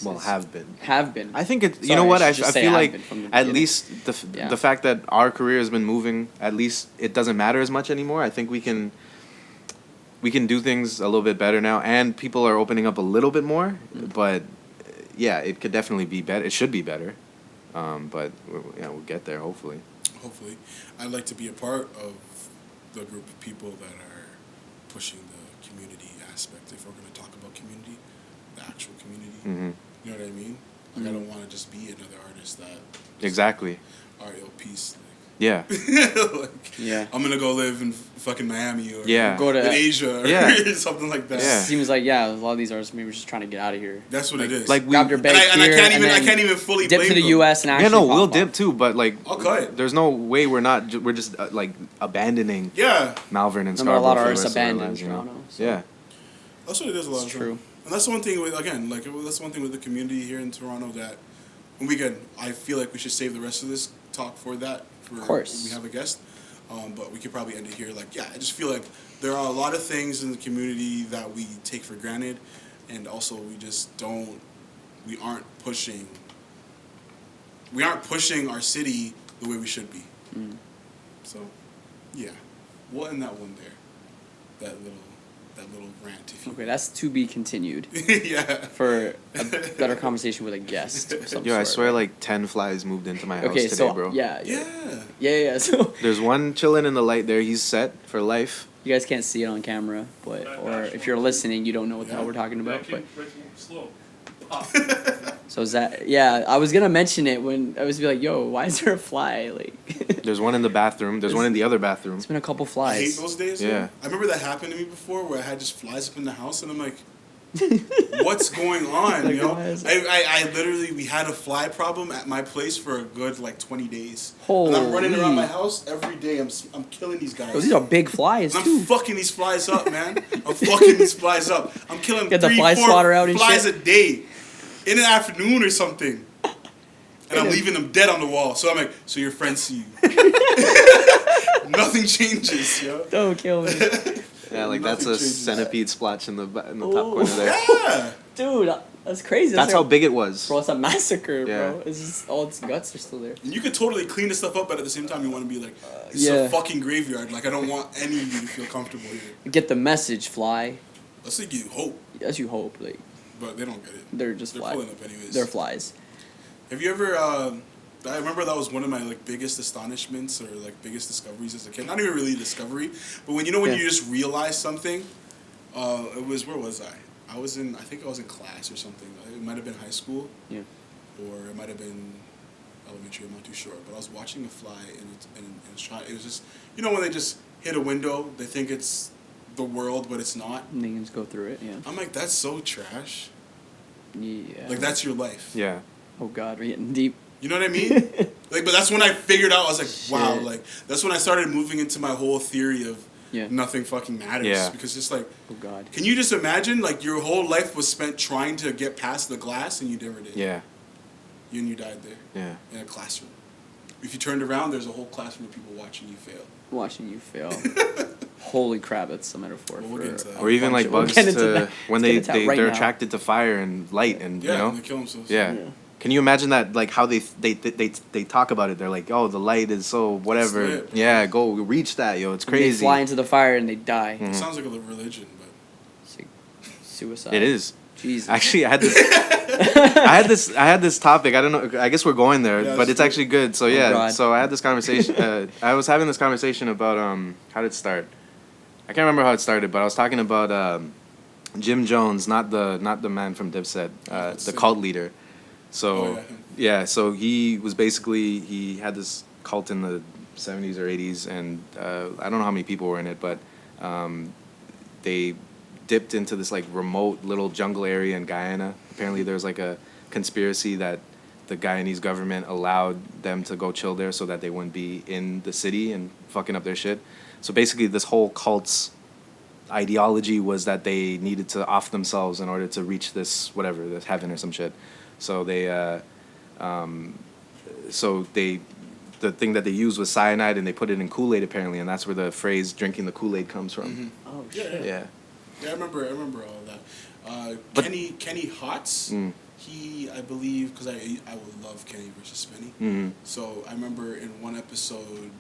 Well, have been. Have been. I think it. You Sorry, know what? I I should just say feel have like been from the at beginning. least Yeah. the fact that our career has been moving, at least it doesn't matter as much anymore. I think we can do things a little bit better now, and people are opening up a little bit more. But yeah, it could definitely be better. It should be better. But we'll get there hopefully. Hopefully. I'd like to be a part of the group of people that are pushing the community aspect. If we're going to talk about community, the actual community. Hmm. You know what I mean? Like, I don't want to just be another artist that... Exactly. Ariel, peace. Yeah. Like, Yeah. I'm going to go live in fucking Miami or Yeah. Go to. in Asia or Yeah. something like that. Yeah. Seems like a lot of these artists maybe just trying to get out of here. That's what it is. Like we. Grab your bag and I here, can't even and I then can't even fully dip blame to the them. U.S. and Yeah, actually. no, we'll pop dip off. too, but like, I'll cut. there's no way we're just like abandoning Yeah, Malvern and No, but Scarborough. a lot of for the artists rest of our abandon lives, you know? Toronto. So. Yeah. that's what it is a lot It's of true. time. And that's the one thing with, again, like that's one thing with the community here in Toronto that when I feel like we should save the rest of this talk for that. For Of course. when we have a guest. But we could probably end it here. Like, yeah, I just feel like there are a lot of things in the community that we take for granted, and also we aren't pushing our city the way we should be. So, yeah, we'll end that one there. That little rant, if you Okay, that's to be continued yeah. for a better conversation with a guest. Of some Yo, I sort, swear right? like 10 flies moved into my house Okay, today, so bro. Yeah. So There's one chilling in the light there. He's set for life. you guys can't see it on camera, but or if you're listening, you don't know what the hell we're talking about. But Slow. so is that? Yeah, I was gonna mention it when I was be like, "Yo, why is there a fly?" Like, There's one in the bathroom. There's one in the other bathroom. it's been a couple I hate flies. those days. Yeah. Yeah. I remember that happened to me before where I had just flies up in the house and I'm like, what's going on? Like, You know? why is I literally, we had a fly problem at my place for a good like 20 days. And I'm running around Holy. my house every day. I'm killing these guys. Yo, these are big flies I'm too. fucking these flies up, man. I'm fucking these flies up. I'm killing Get the 3, fly 4 swatter out and flies shit. a day in the afternoon or something. And I'm leaving them dead on the wall. So I'm like, so your friends see you. Nothing changes, yo. Don't kill me, Yeah, like that's Nothing a changes. centipede splotch in the top Oh. corner there. Yeah. dude. That's crazy. That's how like, big it was. Bro, it's a massacre, Yeah. bro. It's just all its guts are still there. And you could totally clean this stuff up, but at the same time, you want to be like, it's yeah. a fucking graveyard. Like, I don't want any of you to feel comfortable here. Get the message, fly. Let's give you hope, As you hope, like but they don't get it. they're just They're flies. pulling up anyways. They're flies. Have you ever? I remember that was one of my like biggest astonishments or like biggest discoveries as a kid. Not even really a discovery, but when Yeah. you just realize something. It was where was I? I think I was in class or something. It might have been high school, Yeah. or it might have been elementary. I'm not too sure. But I was watching a fly, it was just, you know, when they just hit a window, they think it's the world, but it's not. And they can just go through it. Yeah. I'm like, that's so trash. Yeah. Like, that's your life. Yeah. Oh God, we're getting deep. You know what I mean? Like, but that's when I figured out. I was like, wow. Shit. Like, that's when I started moving into my whole theory of Yeah. nothing fucking matters. Yeah. Because just like, Oh God. can you just imagine, like, your whole life was spent trying to get past the glass and you never did. Yeah. You died there Yeah. in a classroom. If you turned around, there's a whole classroom of people watching you fail. Watching you fail. Holy crap, that's a metaphor Well, we'll for get into that. a Or even bunch like of- we'll bugs get into to that. when Let's get into that right they're now. attracted to fire and light and Yeah, you know. and they kill themselves. Yeah. Yeah. Can you imagine that? Like how they talk about it. They're like, oh, the light is so whatever. It's lit, bro. Yeah, go reach that, yo. It's They crazy. fly into the fire and they die. It sounds like a religion, but It's like suicide. It is. Jesus. Actually, I had this. I had this topic. I don't know. I guess we're going there, Yeah, but let's it's do it. actually good. So Oh, yeah. God. So I had this conversation. I was having this conversation about how did it start? I can't remember how it started, but I was talking about Jim Jones, not the man from Dipset, Let's the see. cult leader. So Oh, yeah. yeah, so he was basically he had this cult in the 70s or 80s, and I don't know how many people were in it, but they dipped into this like remote little jungle area in Guyana. Apparently, there's like a conspiracy that the Guyanese government allowed them to go chill there so that they wouldn't be in the city and fucking up their shit. So basically, this whole cult's ideology was that they needed to off themselves in order to reach this whatever, this heaven or some shit. So the thing that they used was cyanide, and they put it in Kool-Aid apparently, and that's where the phrase "drinking the Kool-Aid" comes from. Mhm. Oh Yeah, shit. Yeah. Yeah, I remember all that. But- Kenny Hotz, Mm. he, I believe, because I would love Kenny versus Spenny. Mm-hmm. So I remember in one episode,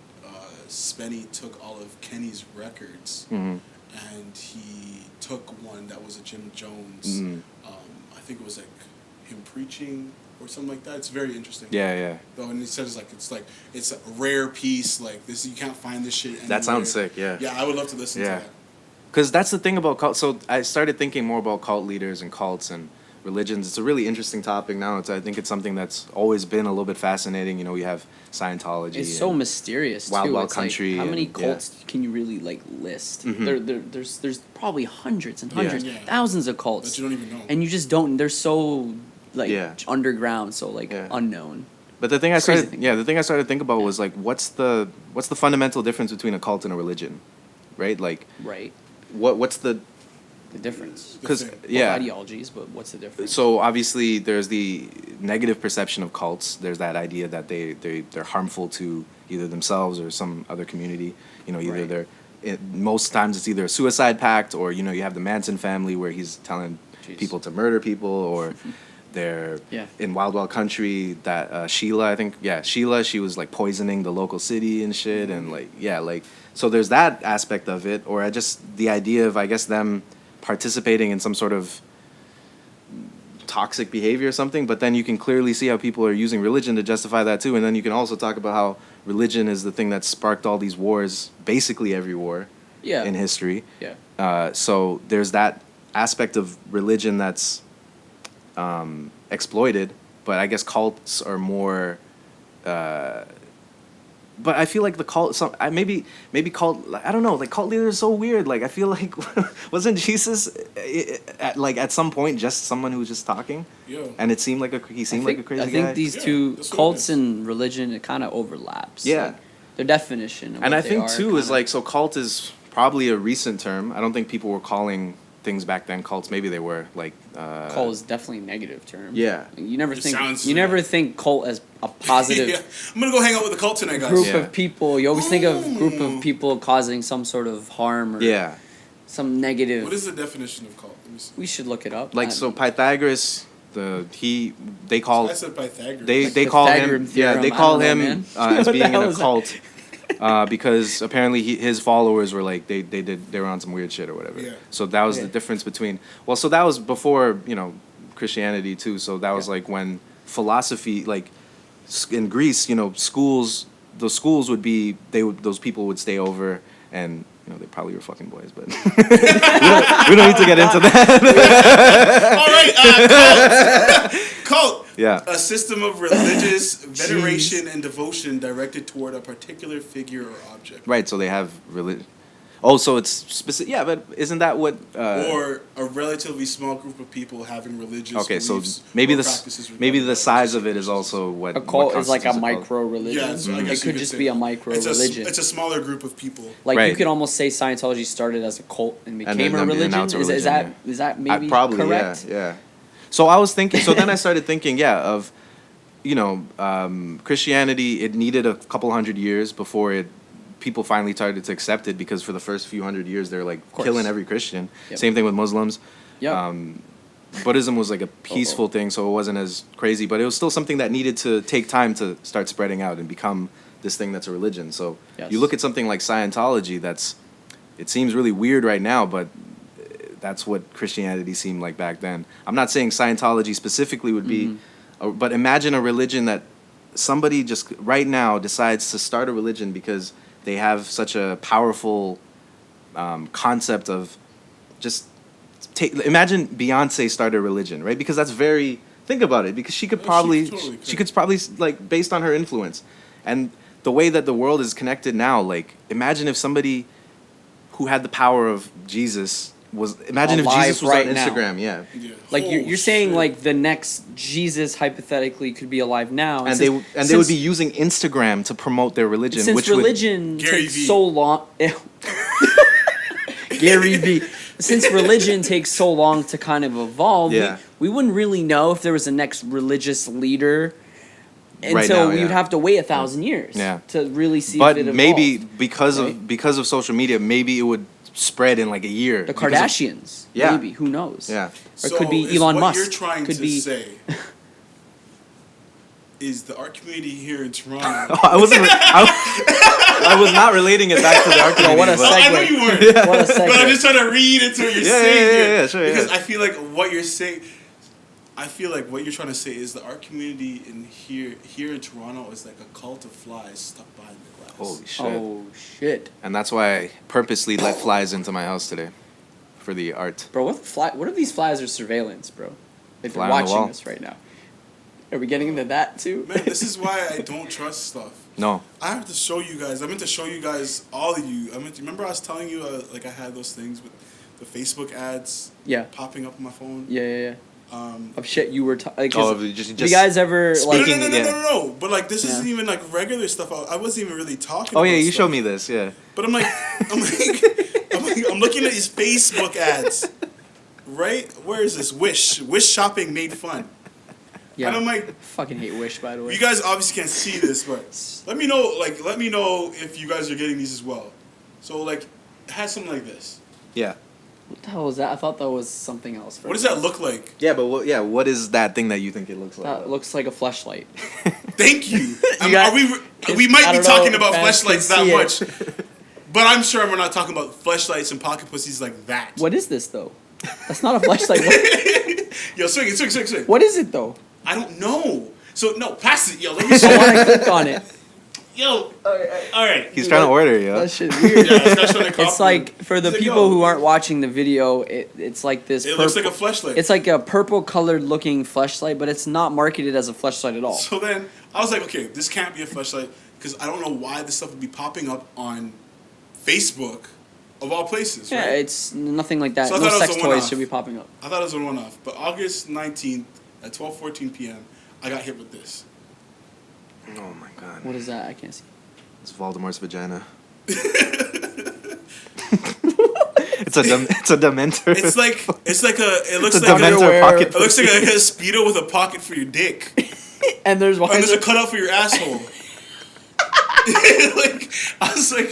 Spenny took all of Kenny's records, Mm-hmm. and he took one that was a Jim Jones. Mm. I think it was like him preaching or something like that. It's very interesting. Yeah, yeah. Though, and he says it's a rare piece. Like this, you can't find this shit anywhere. That sounds sick. Yeah. Yeah, I would love to listen Yeah. to that. Because that's the thing about cult. So I started thinking more about cult leaders and cults and religions. It's a really interesting topic now. I think it's something that's always been a little bit fascinating. You know, we have Scientology. It's so and- mysterious Wild too. Wild It's like, Country how many and- yeah. cults can you really like list? Mhm. There's probably hundreds and Yeah. hundreds, Yeah. thousands of cults, That you don't even know. and you just don't. They're so like Yeah. underground, so like Yeah. unknown. But the thing I It's crazy started, thing. yeah, the thing I started to think about was like, what's the fundamental difference between a cult and a religion, right? Like, Right. what's the The difference. because thing. Both yeah. ideologies, but what's the difference? So obviously, there's the negative perception of cults. There's that idea that they're harmful to either themselves or some other community. You know, either Right. most times it's either a suicide pact, or you know, you have the Manson family where he's telling Jeez. people to murder people, or they're Yeah. in Wild Wild Country that Sheila, I think, yeah, Sheila, she was like poisoning the local city and shit, and like yeah, like so there's that aspect of it, or the idea of I guess them participating in some sort of toxic behavior or something, but then you can clearly see how people are using religion to justify that too, and then you can also talk about how religion is the thing that sparked all these wars, basically every war Yeah. in history. Yeah. So there's that aspect of religion that's exploited, but I guess cults are more. But I feel like the cult, maybe cult. I don't know. Like cult leaders are so weird. Like I feel like wasn't Jesus at some point just someone who was just talking, Yeah. and it seemed like he seemed like a crazy I guy. think these Yeah, two that's what it cults is. and religion, it kind of overlaps. Yeah. Like, their definition. Of And what I they think are too is kinda- like so cult is probably a recent term. I don't think people were calling things back then cults. Maybe they were like. cult is definitely a negative term. Yeah. You never It think sounds- you never think cult as a positive Yeah. I'm gonna go hang out with the cult tonight, guys. group Yeah. of people. You always think of group Ooh. of people causing some sort of harm or Yeah. some negative. What is the definition of cult? Let me see. We should look it up. Like so Pythagoras, they call I said Pythagoras. they call him Pythagorean yeah theorem, they I call don't know, him man. as What being the in hell a is that? cult because apparently his followers were like they were on some weird shit or whatever. Yeah. So that was the Okay. difference between so that was before Christianity too. So that was Yeah. like when philosophy like in Greece the schools would be those people would stay over and you know, they probably were fucking boys, but we don't need to get into that. All right, cult. Yeah. A system of religious veneration and devotion directed toward a particular figure or object. Right, so they have religion. Oh, so it's specific. Yeah, but isn't that what? Or a relatively small group of people having religious Okay, so beliefs maybe or the practices maybe regarding the size religious of it is traditions. also what A cult what is like a constitutes cult. micro religion. Yeah, so I guess It you could could just say be a micro religion. It's a smaller group of people. Like Right. you could almost say Scientology started as a cult and became then a religion. now it's a Is religion, that yeah. is that maybe Probably, correct? yeah. So I was thinking. So then I started thinking, of, Christianity. It needed a couple hundred years before people finally started to accept it, because for the first few hundred years they're like course. killing every Christian. Yep. Same thing with Muslims. Yeah. Buddhism was like a peaceful thing, so it wasn't as crazy, but it was still something that needed to take time to start spreading out and become this thing that's a religion. So Yes. you look at something like Scientology, it seems really weird right now, but that's what Christianity seemed like back then. I'm not saying Scientology specifically would be, but imagine a religion that somebody just right now decides to start a religion because they have such a powerful concept of just imagine Beyonce started a religion, right? Because that's very, think about it, because she could probably totally she could probably like, based on her influence and the way that the world is connected now, like imagine if somebody who had the power of Jesus imagine if Alive Jesus was right on now. Instagram, yeah. Like Oh, you're saying, shit. like the next Jesus hypothetically could be alive now, And since- they would since- be using Instagram to promote their religion, since which religion Gary takes V. so long. Gary V. Since religion takes so long to kind of evolve, Yeah. we wouldn't really know if there was a next religious leader until Right now, we would yeah. have to wait 1,000 years Yeah. to really see but if it maybe evolved. because right? of social media, maybe it would spread in like a year. The because of- Kardashians, Yeah. maybe, who knows? Yeah. Or it could be is Elon what Musk. You're trying could to be say is the art community here in Toronto. I was not relating it back to the art Yo, what a community, but- I know segue. you weren't. What a But I'm segue. just trying to read into what you're Yeah, saying yeah, here. yeah, sure, yeah. Because I feel like what you're saying, I feel like what you're trying to say is the art community here in Toronto is like a cult of flies stuck behind the glass. Holy shit. Oh shit, And that's why I purposely let flies into my house today for the art. bro! What if these flies are surveillance, bro? If Fly they're on the watching wall. us right now, are we getting into that too? Man, this is why I don't trust stuff. No. I have to show you guys. I meant to show you guys, all of you. Remember I was telling you like I had those things with the Facebook ads Yeah, popping up on my phone. yeah. Of shit you were like. Oh, Have just you guys ever No, like? Speaking- no. But like this Yeah. isn't even like regular stuff. I wasn't even really talking. Oh about yeah, you stuff. showed me this, yeah. But I'm looking at these Facebook ads. Right? Where is this? Wish shopping made fun. Yeah, And I'm like, fucking hate Wish, by the way. you guys obviously can't see this, but let me know. Let me know if you guys are getting these as well. So like, it has something like this. Yeah. What the hell was that? I thought that was something else. What does that look like? Yeah, but what is that thing that you think it looks like? That looks like a fleshlight. Thank you. got- We might I be don't talking know, about fans can fleshlights that see it. much, but I'm sure we're not talking about fleshlights and pocket pussies like that. What is this though? That's not a fleshlight. Yo, swing it. What is it though? I don't know. So no, pass it. Yo, let me I show want you. to click on it. Yo. All right. He's trying to order, yo. That shit weird. Yeah, this guy's trying to copy It's like it. for the He's like, people yo, who aren't watching the video, it's like this. It looks like a fleshlight. It's like a purple colored looking fleshlight, but it's not marketed as a fleshlight at all. So then I was like, okay, this can't be a fleshlight because I don't know why this stuff would be popping up on Facebook, of all places. Yeah, Right? it's nothing like that. So I No thought it was sex a toys one-off. should be popping up. I thought it was a one-off, but August 19th at 12:14 p.m. I got hit with this. Oh my god. What is that? I can't see. It's Voldemort's vagina. It's a dementor. It looks It's a like dementor pocket. It looks like a speedo with a pocket for your dick, And there's and there's a cutout for your asshole. Like I was like,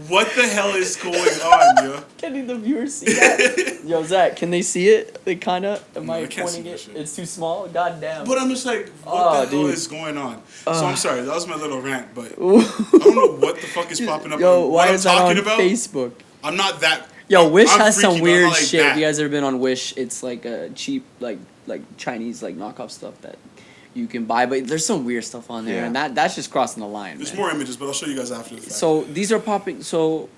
what the hell is going on, yo? Can the viewers see that? Yo, Zach, can they see it? They kind of. Am No, I I can't see pointing that it? shit. It's too small. God damn. But I'm just like, what Oh, the hell dude. is going on? So I'm sorry, that was my little rant, but I Ooh. don't know what the fuck is popping up. Yo, what why I'm is that talking on about? Facebook? I'm not that. Yo, Wish I'm has freaky, some but I'm weird not like shit. that. If you guys ever been on Wish, it's like a cheap, like Chinese, like knockoff stuff that you can buy. But there's some weird stuff on there, Yeah. and that's just crossing the line. There's man. more images, but I'll show you guys after the fact. So these are popping. So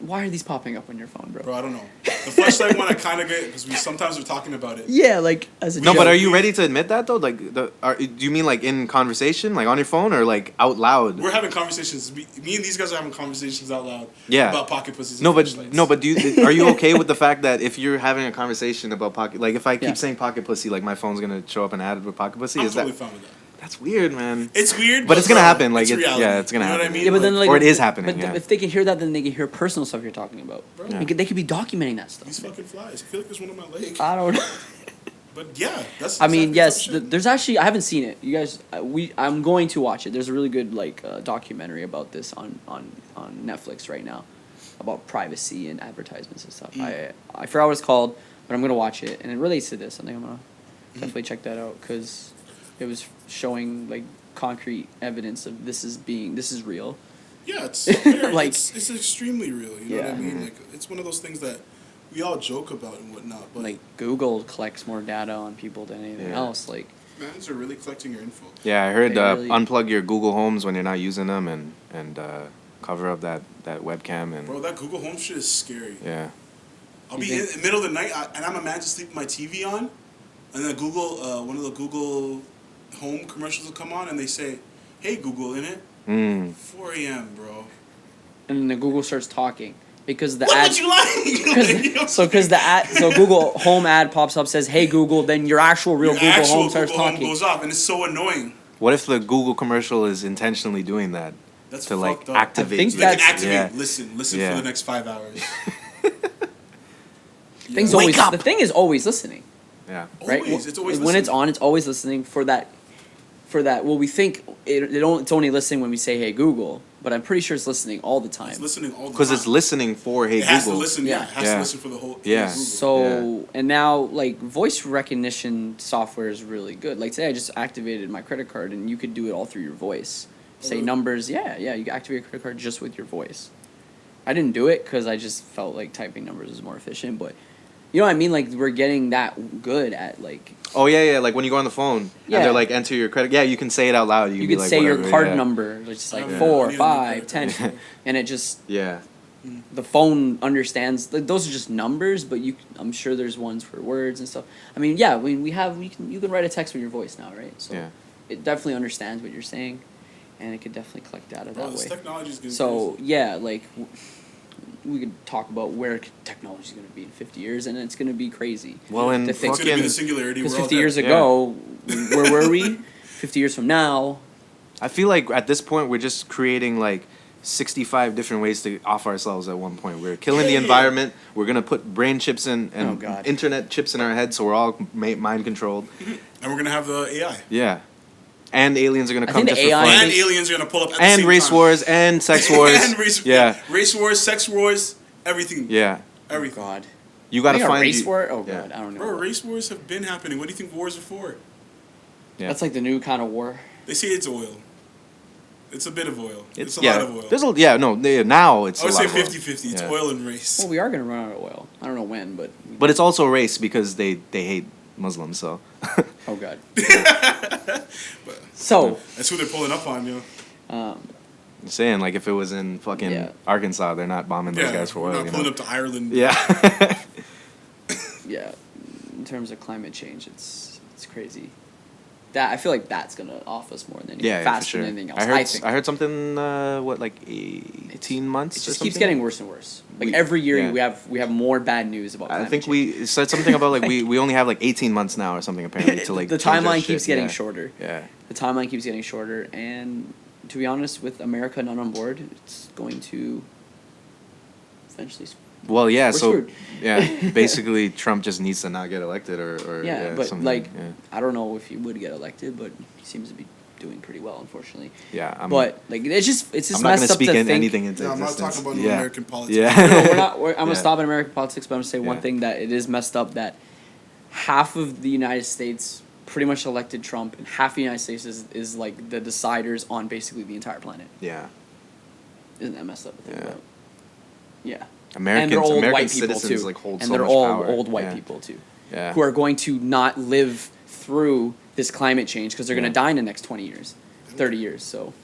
why are these popping up on your phone, bro? Bro, I don't know. The flashlight one I kind of get because we sometimes are talking about it. Yeah, like as a No, joke. but are you ready to admit that though? Like, do you mean like in conversation, like on your phone, or like out loud? We're having conversations. Me and these guys are having conversations out loud. Yeah. About pocket pussies. And No, but flashlights. no, but are you okay with the fact that if you're having a conversation about pocket, like if I keep Yeah. saying pocket pussy, like my phone's gonna show up an ad with pocket pussy? I'm Is totally that fine with that. that's weird, man? It's weird, But it's gonna bro, happen, like, it's it- reality. yeah, it's gonna You know what I happen. mean? Yeah, but then like Or it is happening, But yeah. if they can hear that, then they can hear personal stuff you're talking about. Bro, Yeah. They could be documenting that stuff. these fucking flies. I feel like there's one on my leg. I don't know. But yeah, that's. I mean, exactly yes. some shit. There's actually I haven't seen it. You guys, I'm going to watch it. There's a really good like documentary about this on Netflix right now, about privacy and advertisements and stuff. I forgot what it's called, but I'm gonna watch it, and it relates to this. I think I'm gonna definitely check that out because it was showing like concrete evidence of this is real. Yeah, it's very, Like- it's extremely real. You know what I Yeah. mean? Like it's one of those things that we all joke about and whatnot, but Like Google collects more data on people than anything Yeah. else. Like mans are really collecting your info. Yeah, I heard They really- unplug your Google Homes when you're not using them, and cover up that webcam, and Bro, that Google Home shit is scary. yeah. I'll You be in think- the middle of the night and I'm a man to sleep with my TV on, and then one of the Google Home commercials will come on and they say, "Hey Google," in it. 4 a.m., bro. and then the Google starts talking because the What ad. would you like? So Google Home ad pops up, says, "Hey Google," then your actual real Your Google actual Home starts Google Home talking. goes off, and it's so annoying. What if the Google commercial is intentionally doing that That's to like fucked up. activate? I think So they can that's- activate. Yeah. Listen Yeah. for the next 5 hours. Things Yeah. always up! the thing is always listening, Yeah. right? Always, it's always when it's listening. on, it's always listening for that. Well, we think it's only listening when we say "Hey Google," but I'm pretty sure it's listening all the time. It's listening all the time. Because it's listening for Hey It has Google. to listen. Yeah. Yeah, it has Yeah. to listen for the whole. Yeah. Google. So and now like voice recognition software is really good. Like today, I just activated my credit card, and you could do it all through your voice. Say really? numbers, yeah. You can activate your credit card just with your voice. I didn't do it because I just felt like typing numbers is more efficient, but you know what I mean. Like we're getting that good at like Oh yeah. Like when you go on the phone Yeah. and they're like enter your credit. Yeah, you can say it out loud. you can could be like, say your whatever, card yeah. number, which is like Yeah. 4, I need a new 5, credit 10, and it just Yeah. the phone understands. Like, those are just numbers, but I'm sure there's ones for words and stuff. I mean, yeah, you can write a text with your voice now, right? So Yeah. it definitely understands what you're saying, and it could definitely collect data Bro, that this way. technology is getting So crazy. yeah, like we could talk about where technology is going to be in 50 years, and it's going to be crazy. Well, and To think- It's gonna be fucking, the singularity. Because we're all 50 dead. years Yeah. ago, where were we? 50 years from now, I feel like at this point we're just creating like 65 different ways to off ourselves at one point. We're killing the Yeah. environment. We're gonna put brain chips in Oh, and God. internet chips in our heads, so we're all mind controlled. And we're gonna have the AI. Yeah, and aliens are gonna I come think just the for AI fun. And aliens are gonna pull up at the And same race time. wars and sex wars. and race, yeah, race wars, sex wars, everything. yeah. Everything. God. You gotta I think a find race you- war. Oh yeah. God, I don't know. Bro, race wars have been happening. What do you think wars are for? Yeah. That's like the new kind of war. They say it's oil. It's a bit of oil. It's a yeah. lot of oil. There's now it's I would a say lot of oil. 50-50. It's Yeah. oil and race. Well, we are gonna run out of oil. I don't know when, but But it's also race because they hate Muslims. So oh God. But So, that's who they're pulling up on, yo. I'm saying like if it was in fucking Yeah. Arkansas, they're not bombing those Yeah, guys for we're oil. not You pulling know? up to Ireland. Yeah. yeah, in terms of climate change, it's crazy. That I feel like that's gonna off us more than anything, Yeah, for faster sure. than anything else. I heard. think I heard something. What, like 18 months? it or just keeps something? getting worse and worse. Like We- every year yeah. we have more bad news about. I Climate think change. we said something about like we only have like 18 months now or something apparently to like the change our timeline shit. keeps getting Yeah. shorter. Yeah. The timeline keeps getting shorter, and to be honest, with America not on board, it's going to eventually. Well, yeah. We're So screwed. yeah, basically Trump just needs to not get elected or Yeah, but something, like yeah. I don't know if he would get elected, but he seems to be doing pretty well, unfortunately. Yeah, but like it's just I'm not messed gonna up speak to in think. anything into Yeah, I'm not existence. talking about yeah. American politics. Yeah. No, we're not. I'm Yeah. gonna stop in American politics, but I'm gonna say one Yeah. thing that it is messed up that half of the United States pretty much elected Trump, and half the United States is like the deciders on basically the entire planet. Yeah. Isn't that messed up to think Yeah. about? Yeah. Americans, and they're old American white people citizens too. like hold and so they're much all power. old white Yeah. people too, Yeah. who are going to not live through this climate change because they're Yeah. going to die in the next 20 years, 30 years. So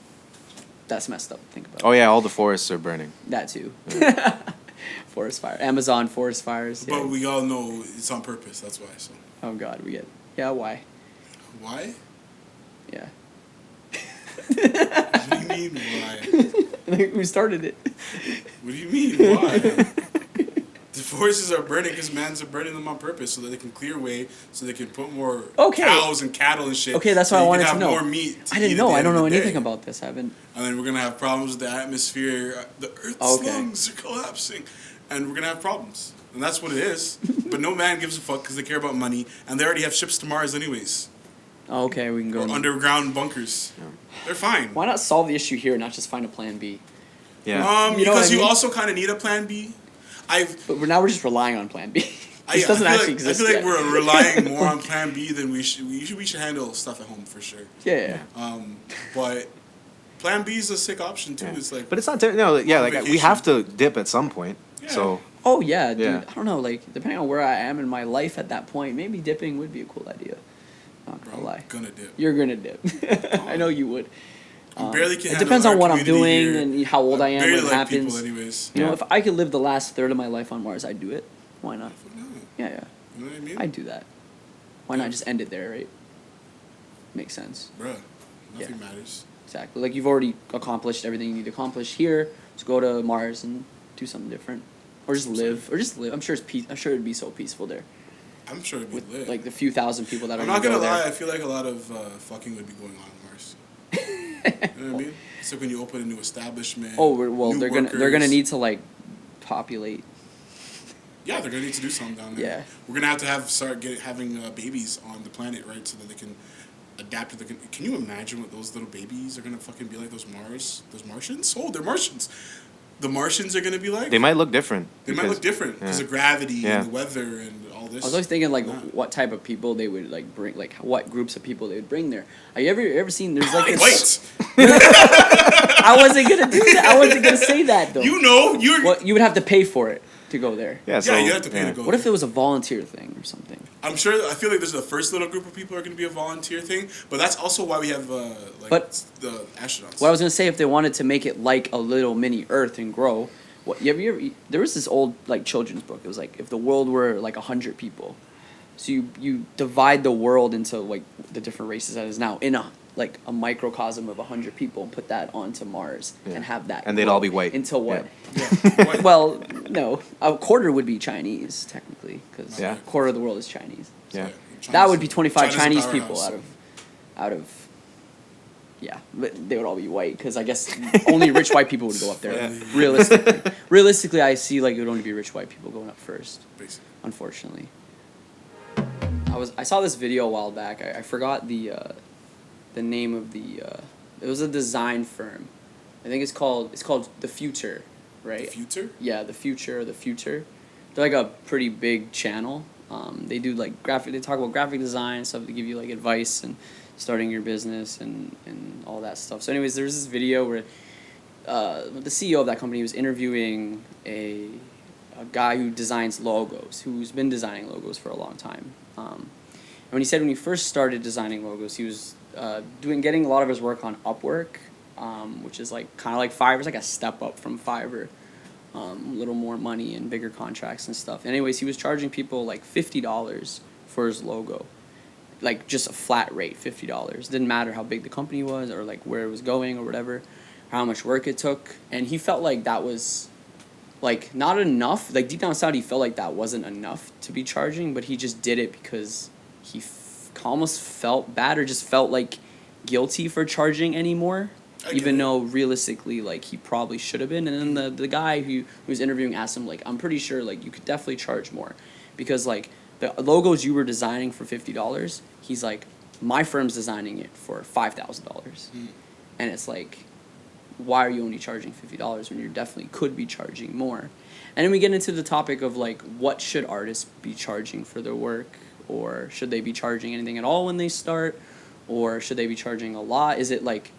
that's messed up to think about. Oh yeah, all the forests are burning. That too. Forest fire. Amazon forest fires. Yeah. But we all know it's on purpose. That's why. So Oh God, we get. Yeah, why? why? Yeah. What do you mean why? Who started it? What do you mean why? The forests are burning because mans are burning them on purpose so that they can clear way, so they can put more Okay. cows and cattle and shit. Okay, that's so what I you wanted can to have know. more meat. I didn't eat know. at the I end don't of know the anything day. about this. I haven't. And then we're gonna have problems with the atmosphere. The Earth's Okay. lungs are collapsing, and we're gonna have problems. And that's what it is. But no man gives a fuck because they care about money, and they already have ships to Mars anyways, Oh, okay, we can go. or underground bunkers. They're fine. Why not solve the issue here and not just find a plan B? Yeah. You know what Because I you mean? also kind of need a plan B. But we're just relying on plan B. I This doesn't feel actually like, exist I feel like yet. we're relying more on Plan B than we should. We should handle stuff at home for sure. Yeah. But Plan B is a sick option too. Yeah. It's like, But it's not no, yeah, like we vacation. have to dip at some point. Yeah. So Oh yeah, dude. Yeah. I don't know. Like depending on where I am in my life at that point, maybe dipping would be a cool idea. Not bro, gonna lie. I'm gonna dip. You're gonna dip. I know you would. I barely can It handle depends our on what I'm community doing here. and how old I am barely when it like happens. people anyways. You know, Yeah. if I could live the last third of my life on Mars, I'd do it. Why not? Fuck no. Yeah, yeah. You know what I mean? I'd do that. Why not just end it there, right? Makes sense. Bruh, nothing Yeah. matters. Exactly. Like you've already accomplished everything you need to accomplish here. So go to Mars and do something different, or just live, I'm sure it's peace. I'm sure it'd be so peaceful there I'm sure it'd be with lit. like the few thousand people that I'm are. not gonna go lie. there. I feel like a lot of fucking would be going on Mars. You know what I mean? It's like when you open a new establishment. Oh well, new they're gonna workers. need to like populate. Yeah, they're gonna need to do something down there. Yeah. We're gonna have to having babies on the planet, right? So that they can adapt to the. Can you imagine what those little babies are gonna fucking be like? Those Martians? Oh, they're Martians. The Martians are gonna be like. they might look different. They might look different because yeah. of gravity Yeah. and the weather and all this. I was always thinking like Yeah. what type of people they would like bring, like what groups of people they would bring there. Have you ever seen? There's like this. Wait, I wasn't gonna do that. I wasn't gonna say that though. you know you're. Well, you would have to pay for it to go there. Yeah, so, Yeah, you have to pay to go. What if it was a volunteer thing or something? I'm sure. I feel like there's the first little group of people are going to be a volunteer thing, but that's also why we have like But- the astronauts. What I was gonna say, if they wanted to make it like a little mini Earth and grow, what you ever there was this old like children's book. It was like if the world were like 100 people, so you divide the world into like the different races that is now in a microcosm of 100 people and put that onto Mars Yeah. and have that. And they'd grow all be white. Into what? Yeah. What? Well, no, a quarter would be Chinese technically because Yeah. a quarter of the world is Chinese. Yeah. That would be 25 China's a Chinese people powerhouse. out of. Yeah, but they would all be white because I guess only rich white people would go up there. Yeah. Realistically, I see like it would only be rich white people going up first. Basically. Unfortunately, I saw this video a while back. I forgot the name of the. It was a design firm. I think it's called The Future, right? The future. Yeah, The Future. They're like a pretty big channel. They do like they talk about graphic design and stuff to give you like advice and starting your business and all that stuff. So anyways, there's this video where the CEO of that company was interviewing a guy who designs logos, who's been designing logos for a long time. And when he said when he first started designing logos, he was getting a lot of his work on Upwork, which is like kind of like Fiverr. It's like a step up from Fiverr. A little more money and bigger contracts and stuff. Anyways, he was charging people like $50 for his logo, like just a flat rate, $50. Didn't matter how big the company was or like where it was going or whatever, how much work it took. And he felt like that was like not enough. Like deep down inside, he felt like that wasn't enough to be charging, but he just did it because he almost felt bad or just felt like guilty for charging anymore. I get Even it. though realistically, like he probably should have been, and then the guy who was interviewing asked him, like, I'm pretty sure like you could definitely charge more, because like the logos you were designing for $50, he's like, my firm's designing it for $5,000, and it's like, why are you only charging $50 when you definitely could be charging more? And then we get into the topic of like, what should artists be charging for their work, or should they be charging anything at all when they start, or should they be charging a lot? Is it like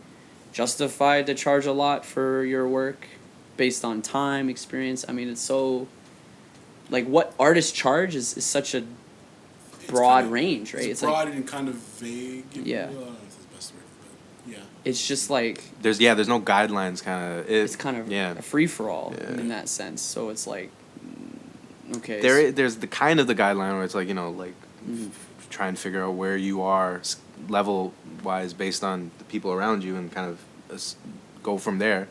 justified to charge a lot for your work based on time, experience? I mean, it's so like what artists charge is such a broad range, right? It's Like broad and kind of vague. Yeah. I don't know if that's the best word, but yeah. it's just like there's no guidelines kind of. it's kind of yeah. a free for all Yeah. in that sense. So it's like, okay, There's the kind of the guideline where it's like, like Mhm. try and figure out where you are level wise based on the people around you and kind of go from there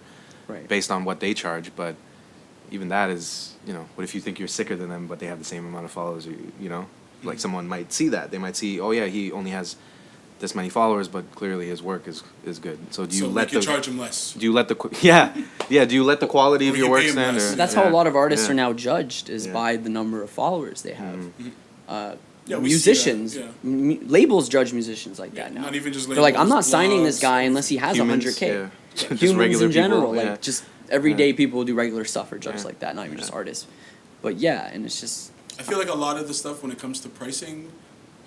right. based on what they charge. But even that is, what if you think you're sicker than them but they have the same amount of followers, like someone might see that. They might see, oh yeah, he only has this many followers, but clearly his work is good. So do you So let we can the charge him less. do you let the do you let the quality of We your can work pay him stand? less. Or, That's how a lot of artists yeah. are now judged, is Yeah. by the number of followers they have. Mhm. Yeah, we see Musicians, that, labels judge musicians like that now. Not even just They're like, I'm not labels, signing this blogs, guy unless he has Humans, 100K. yeah. Just Humans regular in general, people, yeah. like just everyday Yeah. people who do regular stuff are judged Yeah. like that, not even just Yeah. artists. But yeah, and it's just I feel like a lot of the stuff when it comes to pricing,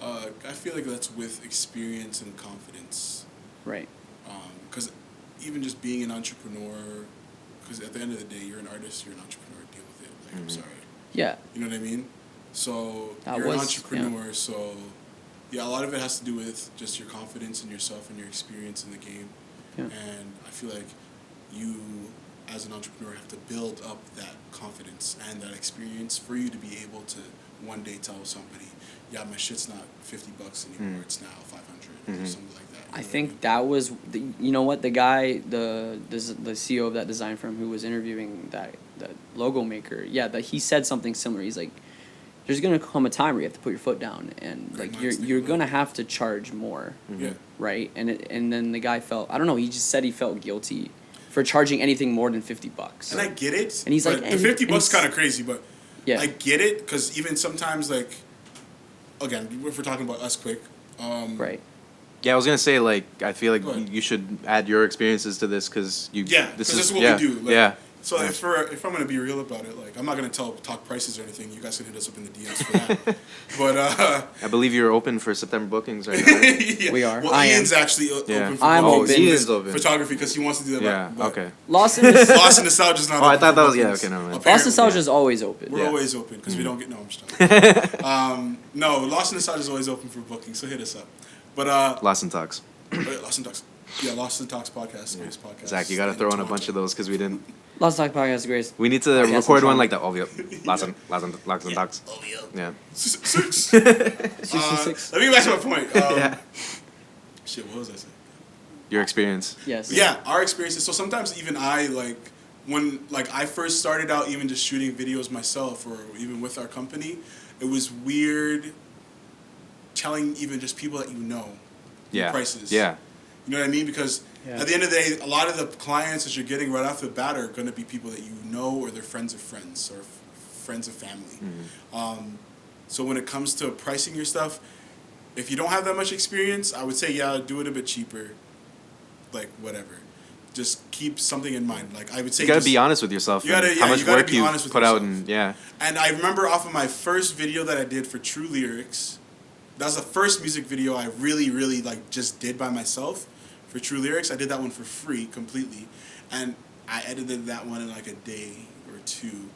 I feel like that's with experience and confidence. right. Because even just being an entrepreneur, because at the end of the day, you're an artist, you're an entrepreneur, deal with it. Like, I'm Mhm. sorry. Yeah, You know what I mean? So That you're an was- entrepreneur, so yeah, a lot of it has to do with just your confidence in yourself and your experience in the game. Yeah. And I feel like you, as an entrepreneur, have to build up that confidence and that experience for you to be able to one day tell somebody, yeah, my shit's not $50 anymore, Mm. it's now 500 or Mhm. something like that. You I know what think mean? that was you know what, the guy, the CEO of that design firm who was interviewing that logo maker, yeah, that he said something similar. He's like, there's gonna come a time where you have to put your foot down, and Great like minds you're think you're alike. gonna have to charge more, Yeah. right? And then the guy felt, I don't know, he just said he felt guilty for charging anything more than $50. And I get it. And he's but like, the and- $50 and kind of crazy, but Yeah. I get it because even sometimes, like, again, if we're talking about us quick, Right. Yeah, I was gonna say, like, I feel like Go ahead. you should add your experiences to this because you. Yeah, this because is that's what yeah, we do. Like, yeah. So if I'm gonna be real about it, like I'm not gonna talk prices or anything. You guys can hit us up in the DMs for that. But I believe you're open for September bookings right now. Right? yeah. We are. Well, I am. Ian's actually Yeah. open for I'm bookings open. with Ian's his open. photography because he wants to do that. Yeah. but Okay. Lost in the Lost in Nostalgia is not. Oh, I open thought for that was- yeah, bookings, okay, never mind. Lost apparently. Nostalgia is always open. We're Yeah. always open because we don't get no. I'm just joking. No, Lost in Nostalgia is always open for booking, so hit us up. But Lost in Talks. Lost in Talks. Yeah, Lost in Talks podcast, greatest podcast. Zach, you got to throw in a bunch of those because we didn't. Lost Talk Podcast is great. We need to Podcast record in one Toronto. like that. Oh, yep. Lost in Talks. Yeah. Six. 66. Let me get back to my point. Yeah. Shit, what was I saying? Your experience. Yes. Yeah, our experiences. So sometimes even I when I first started out, even just shooting videos myself, or even with our company, it was weird telling even just people that you know the Yeah. prices. Yeah. You know what I mean? Because Yeah. at the end of the day, a lot of the clients that you're getting right off the bat are going to be people that you know, or they're friends of friends, or friends of family. So when it comes to pricing your stuff, if you don't have that much experience, I would say, yeah, do it a bit cheaper. Like, whatever. Just keep something in mind. Like, I would say You gotta just- be honest with yourself. You gotta- and yeah, how much you gotta work be you honest with put out, yourself. and yeah. And I remember off of my first video that I did for True Lyrics, that was the first music video I really, really just did by myself for True Lyrics. I did that one for free completely, and I edited that one in like a day or two,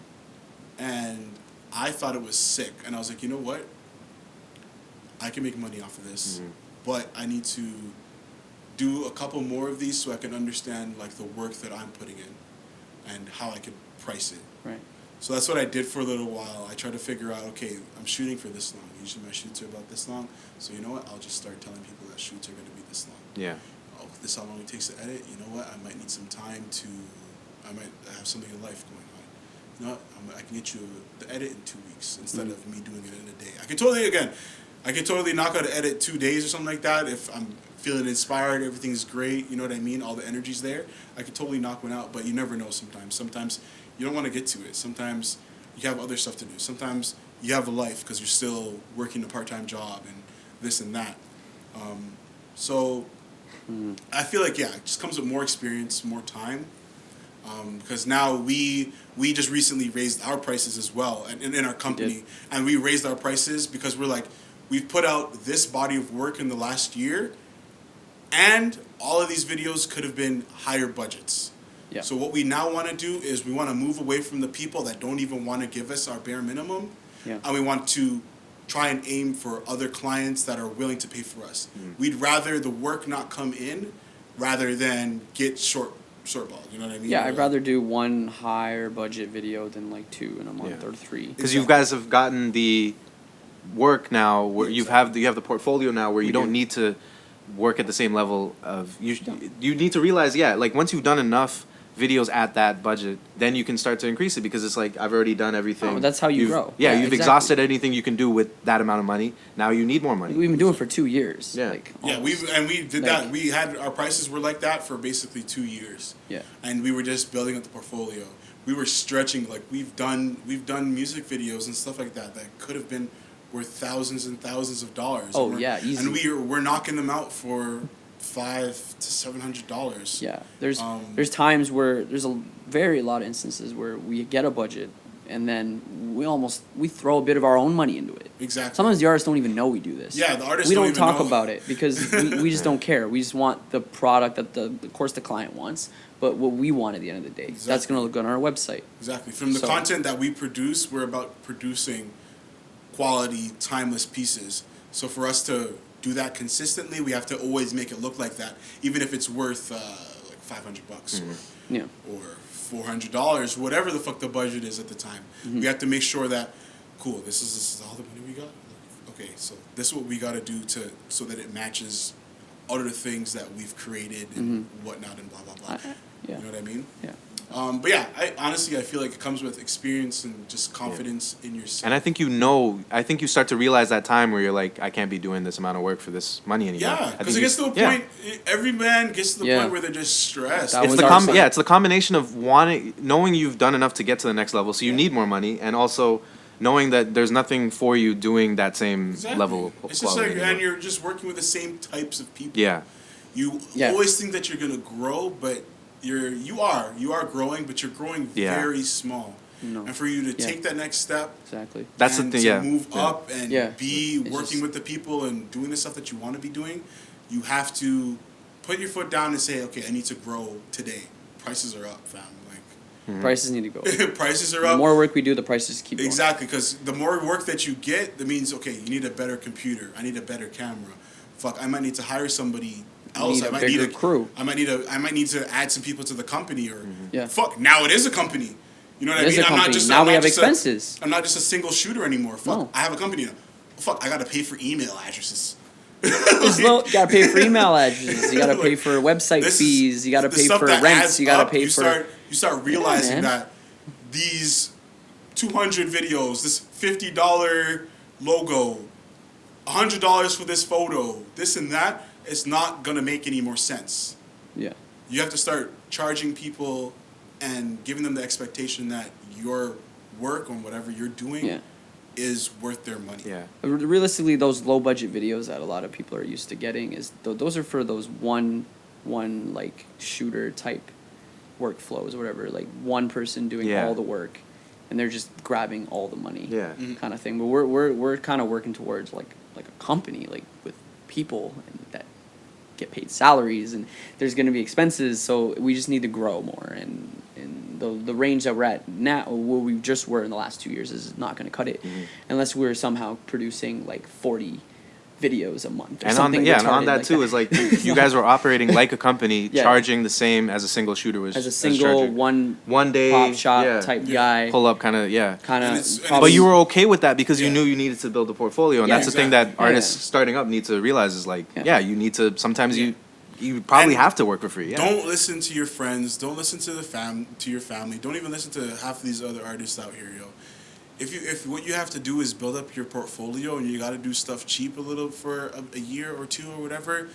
and I thought it was sick. And I was like, you know what? I can make money off of this, but I need to do a couple more of these so I can understand the work that I'm putting in, and how I can price it. Right. So that's what I did for a little while. I tried to figure out, okay, I'm shooting for this long. Usually my shoots are about this long. So you know what? I'll just start telling people that shoots are going to be this long. Yeah. Oh, this is how long it takes to edit. You know what? I might need some time to, I might have something in life going on. You know what? I can get you the edit in 2 weeks instead of me doing it in a day. I can totally knock out an edit 2 days or something like that if I'm feeling inspired, everything's great, you know what I mean? All the energy's there. I could totally knock one out, but you never know sometimes. Sometimes you don't want to get to it. Sometimes you have other stuff to do. Sometimes you have a life because you're still working a part-time job and this and that. So I feel like, yeah, it just comes with more experience, more time. Because now we just recently raised our prices as well in our company. And we raised our prices because we've put out this body of work in the last year, and all of these videos could have been higher budgets. Yeah. So what we now want to do is we want to move away from the people that don't even want to give us our bare minimum, Yeah. and we want to try and aim for other clients that are willing to pay for us. We'd rather the work not come in rather than get shortballed. You know what I mean? Yeah, Or I'd like- rather do one higher budget video than like 2 in a month Yeah. or 3. Because you guys have gotten the work now where you have the portfolio now where you We don't do. need to work at the same level of you need to realize like once you've done enough videos at that budget, then you can start to increase it because it's like I've already done everything. Oh, that's how you You've- grow. Yeah, Yeah, you've exactly. exhausted anything you can do with that amount of money. Now you need more money. We've been doing it for 2 years. Yeah. Like, Yeah, almost. we did Like- that. We had our prices were like that for basically 2 years. Yeah. And we were just building up the portfolio. We were stretching like we've done music videos and stuff like that could have been worth thousands and thousands of dollars. Oh, And we're- yeah, easy. And we're knocking them out for $500 to $700. Yeah, there's Um, there's times where there's a lot of instances where we get a budget and then we throw a bit of our own money into it. Exactly. Sometimes the artists don't even know we do this. Yeah, the artists we don't don't even talk know. about it because we just don't care. We just want the product that of course the client wants, but what we want at the end of the day. That's Exactly. gonna look good on our website. Exactly. From the So- content that we produce, we're about producing quality, timeless pieces. So for us to do that consistently, we have to always make it look like that, even if it's worth like $500 Yeah. or $400, whatever the fuck the budget is at the time. Mm-hmm. We have to make sure that, cool, this is all the money we got. Okay, so this is what we got to do so that it matches other things that we've created and whatnot and blah blah blah. Yeah. You know what I mean? Yeah. But yeah, I feel like it comes with experience and just confidence in yourself. And I think you start to realize that time where you're like, I can't be doing this amount of work for this money anymore. yeah, I because think it gets to a yeah. point. Every man gets to the Yeah. point where they're just stressed. That It's was the our it's the combination of knowing you've done enough to get to the next level, so you need more money, and also knowing that there's nothing for you doing that same Exactly. level of It's just quality like, anymore. and you're just working with the same types of people. Yeah. You Yeah. always think that you're gonna grow, but you are growing, but you're growing Yeah. very small. No. And for you to Yeah. take that next step, Exactly. That's the and thing, to yeah. move Yeah. up and Yeah. be It's working just- with the people and doing the stuff that you want to be doing, you have to put your foot down and say, okay, I need to grow today. Prices are up, fam. Prices need to go. Like prices are The up. more work we do, the prices keep going. Exactly, because the more work that you get, that means okay, you need a better computer. I need a better camera. Fuck, I might need to hire somebody else. need I a might bigger need crew. I might need to add some people to the company or Yeah. fuck. Now it is a company. You know what It I is mean? a company. Now I'm we not have just expenses. I'm not just a single shooter anymore. Fuck, No. I have a company now. Fuck, I gotta pay for email addresses. You gotta pay for email addresses. You gotta pay for website This is fees. You gotta the pay stuff for that rents. adds You gotta up. pay You for. start realizing man. that these 200 videos, this $50 logo, $100 for this photo, this and that, it's not gonna make any more sense. Yeah. You have to start charging people and giving them the expectation that your work on whatever you're doing Yeah. is worth their money. Yeah. Realistically, those low budget videos that a lot of people are used to getting is those are for those one like shooter type workflows or whatever, like one person doing Yeah. all the work, and they're just grabbing all the money. Yeah. Kind of thing. But we're kind of working towards like a company, like with people and that get paid salaries, and there's going to be expenses, so we just need to grow more, and the range that we're at now, where we just were in the last 2 years, is not going to cut it unless we're somehow producing like 40 videos a month or And on something and on retarded that like too is like you guys were operating like a company, Yeah. charging the same as a single shooter was as a was single charging. one day pop shop yeah. type Yeah. guy, pull up kind of yeah. kind And of. it's- and But you were okay with that because you Yeah. knew you needed to build a portfolio, and Yeah, that's the thing that exactly. artists Yeah. starting up need to realize is like, Yeah. yeah, you need to sometimes you probably And have to work for free. Yeah. Don't listen to your friends. Don't listen to to your family. Don't even listen to half of these other artists out here, yo. If what you have to do is build up your portfolio and you got to do stuff cheap a little for a year or two or whatever,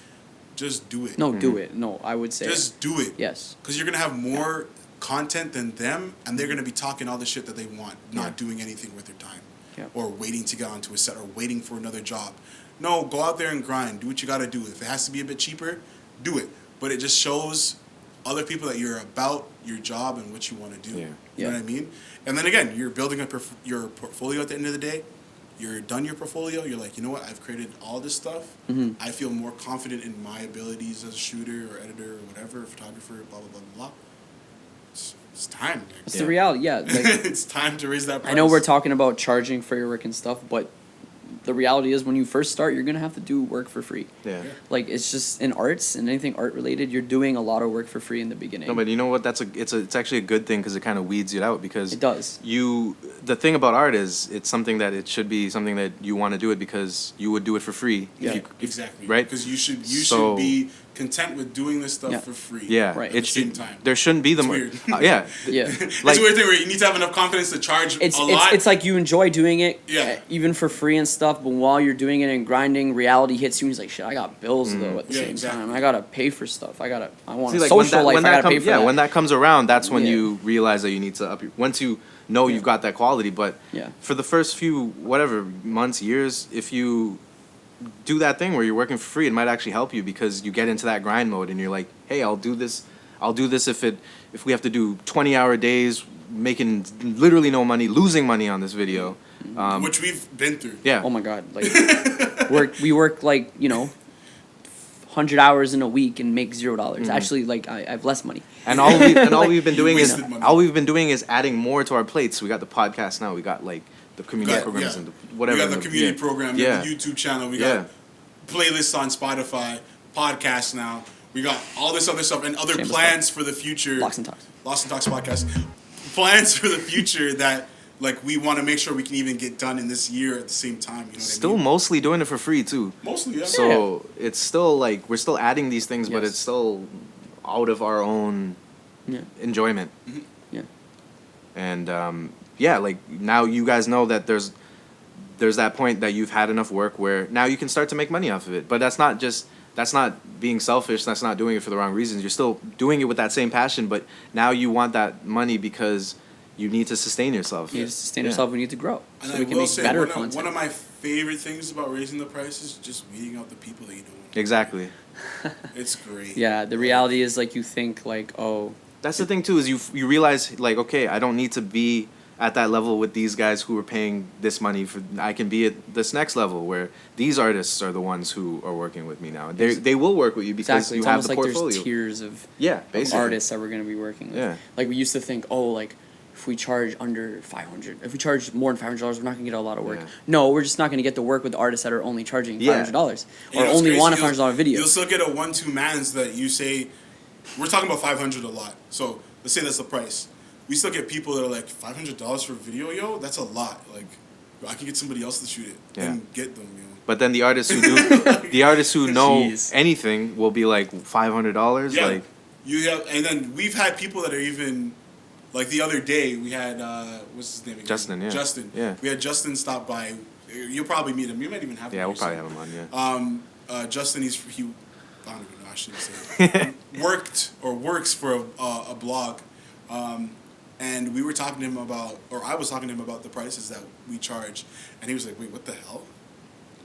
just do it. No, do it. No, I would say Just do it. yes. Because you're gonna have more content than them, and they're gonna be talking all the shit that they want, not doing anything with their time, Yeah. or waiting to get onto a set, or waiting for another job. No, go out there and grind. Do what you gotta do. If it has to be a bit cheaper, do it. But it just shows other people that you're about your job and what you want to do. Yeah. You know Yeah. what I mean? And then again, you're building up your portfolio at the end of the day. You're done your portfolio. You're like, you know what? I've created all this stuff. Mhm. I feel more confident in my abilities as a shooter or editor or whatever, photographer, blah, blah, blah, blah, blah. It's time. It's Yeah. the reality. Yeah, like It's time to raise that price. I know we're talking about charging for your work and stuff, but the reality is when you first start, you're gonna have to do work for free. Yeah. Like it's just in arts and anything art related, you're doing a lot of work for free in the beginning. No, but you know what? It's actually a good thing because it kind of weeds it out because It does. The thing about art is it's something that it should be something that you want to do it because you would do it for free. Yeah. Exactly. Right? Because you should So- be content with doing this stuff Yeah. for free. Yeah. Right. At the same time. There shouldn't be the It's mo- weird. yeah. Yeah. It's Like- a weird thing where you need to have enough confidence to charge It's a lot. it's like you enjoy doing it, Yeah. even for free and stuff. But while you're doing it and grinding, reality hits you, and he's like, "Shit, I got bills though." At the Yeah, same exactly. time, I gotta pay for stuff. I want See, a like social life. I gotta pay comes, for that. when that comes around, that's when Yeah. you realize that you need to up your. Once you know you've got that quality, but Yeah. for the first few whatever months, years, if you do that thing where you're working for free, it might actually help you because you get into that grind mode and you're like, hey, I'll do this if we have to do 20-hour days, making literally no money, losing money on this video. which we've been through. Yeah. Oh my god, like we work like 100 hours in a week and make $0. Mm-hmm. Actually, like I have less money. And all Like, we've been doing is wasted money. adding more to our plates. We got the podcast now. We got like the community programs and the, whatever. We got the and community yeah. program, we Yeah. got the YouTube channel, we Yeah. got playlists on Spotify, podcasts now. We got all this other stuff and other Shameless plans for the future. Lost and Talks. Lost and Talks podcast. Plans for the future that like we want to make sure we can even get done in this year at the same time. You know what Still I mean? mostly doing it for free too. Mostly, yeah. So it's still like we're still adding these things, but Yes. it's still out of our own Yeah. enjoyment. Yeah. And yeah, like now you guys know that there's that point that you've had enough work where now you can start to make money off of it. But that's not being selfish. That's not doing it for the wrong reasons. You're still doing it with that same passion, but now you want that money because you need to sustain yourself. You need to sustain Yeah. yourself. We need to grow, And so I we can will make say better one content. of my favorite things about raising the prices is just weeding out the people that you don't want. Exactly. It's great. Yeah, the reality is like you think like, oh, That's the thing too, is you realize like, okay, I don't need to be at that level with these guys who are paying this money for. I can be at this next level where these artists are the ones who are working with me now. They will work with you because exactly. you It's have almost the like portfolio. there's tiers of Yeah, basically. artists that we're gonna be working with. Yeah. Like we used to think, oh, like if we charge under 500, if we charge more than $500, we're not gonna get a lot of work. Yeah. No, we're just not gonna get the work with artists that are only charging Yeah. $500 And you or know what's only crazy? want a You'll- $500 video. You'll still get a 1-2 mans that you say, we're talking about 500 a lot. So let's say that's the price. We still get people that are like, $500 for a video, yo? That's a lot. Like, I can get somebody else to shoot it Yeah. and get them, yo. But then the artists who the artists who know Jeez. anything will be like $500. Yeah. Like You have, and then we've had people that are even, like the other day, we had, what's his name again? Justin, yeah. Justin. Yeah. We had Justin stop by. You'll probably meet him. You might even have him. yeah, we'll here probably soon. have him on. Yeah. Justin, I don't even know, I shouldn't say it. Worked or works for a blog. And we were talking to him about, or I was talking to him about the prices that we charge. And he was like, wait, what the hell?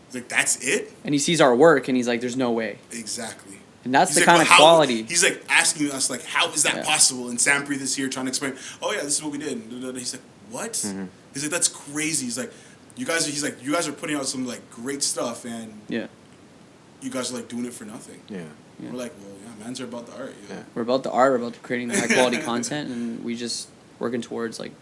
He's like, that's it? And he sees our work and he's like, there's no way. Exactly. And that's He's the like, kind "Well, of how-" quality. He's like asking us, like, how is that Yeah. possible? And Sampreet is here trying to explain, oh, yeah, this is what we did. And da, da, da. He's like, what? Mm-hmm. He's like, that's crazy. He's like, you guys are putting out some, like, great stuff. And Yeah. you guys are, like, doing it for nothing. Yeah. Yeah. We're like, well, yeah, mans are about the art. You know? Yeah. We're about the art, we're about creating the high quality content, and we just working towards like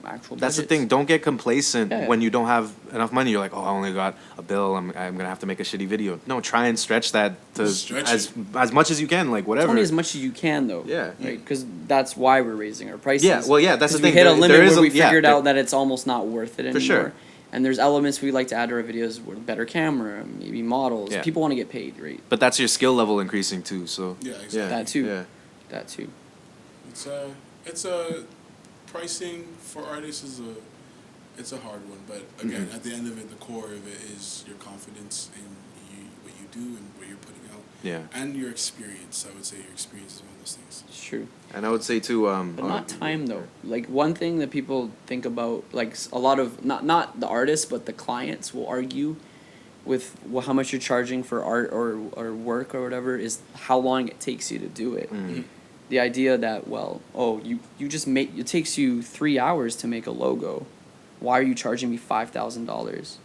actual That's the budgets. thing. Don't get complacent Yeah. when you don't have enough money. You're like, oh, I only got a bill. I'm gonna have to make a shitty video. No, try and stretch that to Stretch as much as you can. Like It's whatever. only as much as you can, though. Yeah. Right? Because that's why we're raising our prices. Yeah, well, yeah, that's the 'Cause we thing. hit a There limit is where a- we yeah, figured there- out that it's almost not worth it anymore. sure. And there's elements we like to add to our videos with better camera, maybe models. Yeah. People want to get paid, right? But that's your skill level increasing too. So Yeah, exactly. yeah, That too. Yeah. That too. It's a pricing for artists it's a hard one, but again, at the end of it, the core of it is your confidence in what you do and what you're putting out, Yeah. and your experience. I would say your experience is one of those things. It's true. And I would say too. But not time though. Like one thing that people think about, like a lot of not the artists, but the clients will argue with how much you're charging for art or work or whatever is how long it takes you to do it. Mm-hmm. The idea that you just make it takes you 3 hours to make a logo. Why are you charging me $5,000?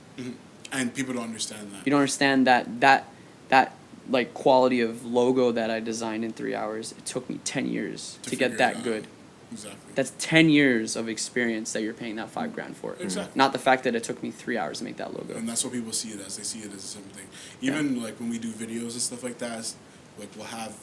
And people don't understand that. You don't understand that like quality of logo that I designed in 3 hours. It took me 10 years to figure get it that out. good. Exactly. That's 10 years of experience that you're paying that $5,000 for. Exactly. Not the fact that it took me 3 hours to make that logo. And that's what people see it as. They see it as something. Even like when we do videos and stuff like that, it's, like we'll have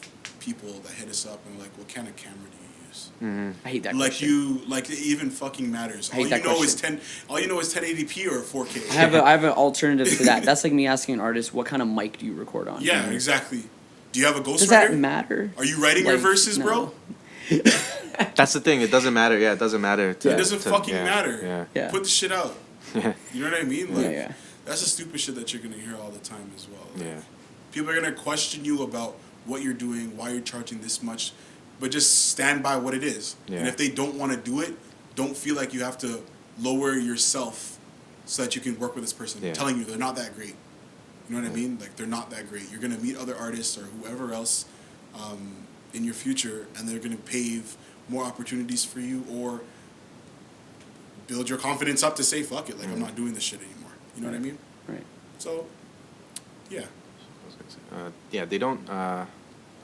people that hit us up and like, what kind of camera do you use? Mm-hmm. I hate that Like question. like it even fucking matters. I hate All that you know question. is 10. All you know is 1080p or 4K. I have an alternative to that. That's like me asking an artist, what kind of mic do you record on? Yeah, exactly. Do you have a ghostwriter? Does that matter? Are you writing your Like, verses, no. bro? That's the thing. It doesn't matter. Yeah, it doesn't matter. It doesn't fucking yeah, matter. Yeah. Yeah. Put the shit out. You know what I mean? Like, yeah. that's the stupid shit that you're gonna hear all the time as well. Like, Yeah. people are gonna question you about what you're doing, why you're charging this much, but just stand by what it is. Yeah. And if they don't want to do it, don't feel like you have to lower yourself so that you can work with this person. Yeah. Telling you they're not that great. You know what I mean? Like, they're not that great. You're gonna meet other artists or whoever else in your future, and they're gonna pave more opportunities for you or build your confidence up to say, fuck it, like, I'm not doing this shit anymore. You know what I mean? Right. So, yeah. Yeah, they don't. Lost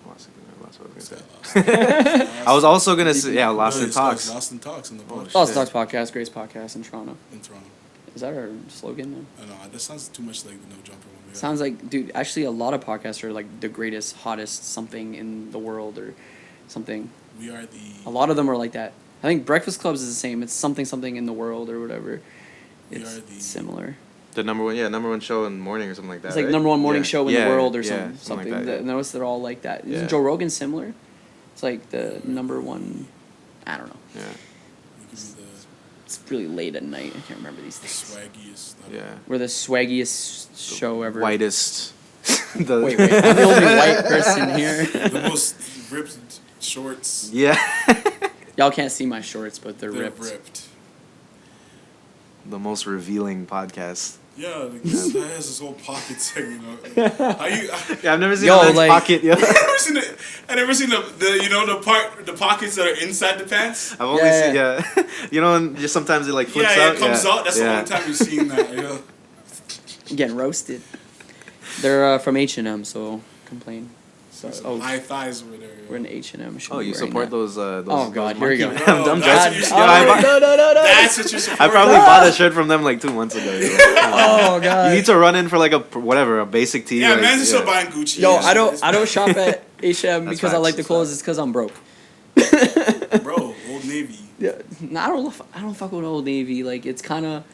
what I was It's gonna got say. lost. I was also gonna say, yeah, Lost No, in it's got Talks. Lost in Talks in the bunch. Oh, Lost shit. Talks Podcast, greatest podcast in Toronto. In Toronto. Is that our slogan? I know, that sounds too much like the No Jumper one. Yeah. Sounds like, dude, actually a lot of podcasts are like the greatest, hottest something in the world or something. We are A the... lot of them are like that. I think Breakfast Clubs is the same. It's something in the world or whatever. We It's are the- similar. The number one show in the morning or something like that. It's like right? number one morning Yeah. show in Yeah, the world or yeah, something. like that. Notice they're all like that. Yeah. Isn't Joe Rogan similar? It's like the number one. I don't know. Yeah, We could be It's really late at night. I can't remember these the things. swaggiest. yeah. We're the swaggiest show ever. Whitest. The Wait, I'm the only white person here. The most ripped shorts. Yeah. Y'all can't see my shorts, but they're They're ripped. ripped. The most revealing podcast. Yeah, like, this guy has his whole pocket segment out. Like, how you... Yeah, I've never seen Yo, a man's like- pocket. Yo. I never seen the you know the pockets that are inside the pants. I've only Yeah, seen you know, and just sometimes it like flips Yeah, out. it comes out. That's the yeah. only time you've seen that. You know? Getting roasted. They're from H&M, so complain. So, Some high thighs over there. Yo. we're an H&M show. Oh, you right support now. those? Oh, God, those here we go. monkey- No, I'm that's joking. what Yo, I bought- no. That's what you're supporting. I probably bought a shirt from them like 2 months ago. Yo. Oh, God. You need to run in for like a basic tee. Yeah, like, man's still buying Gucci. Yo, Yeah, I don't shop at H&M That's because I facts, like the that's clothes. facts. It's because I'm broke. Bro, Old Navy. Yeah, nah, I don't fuck with Old Navy. Like, it's kind of...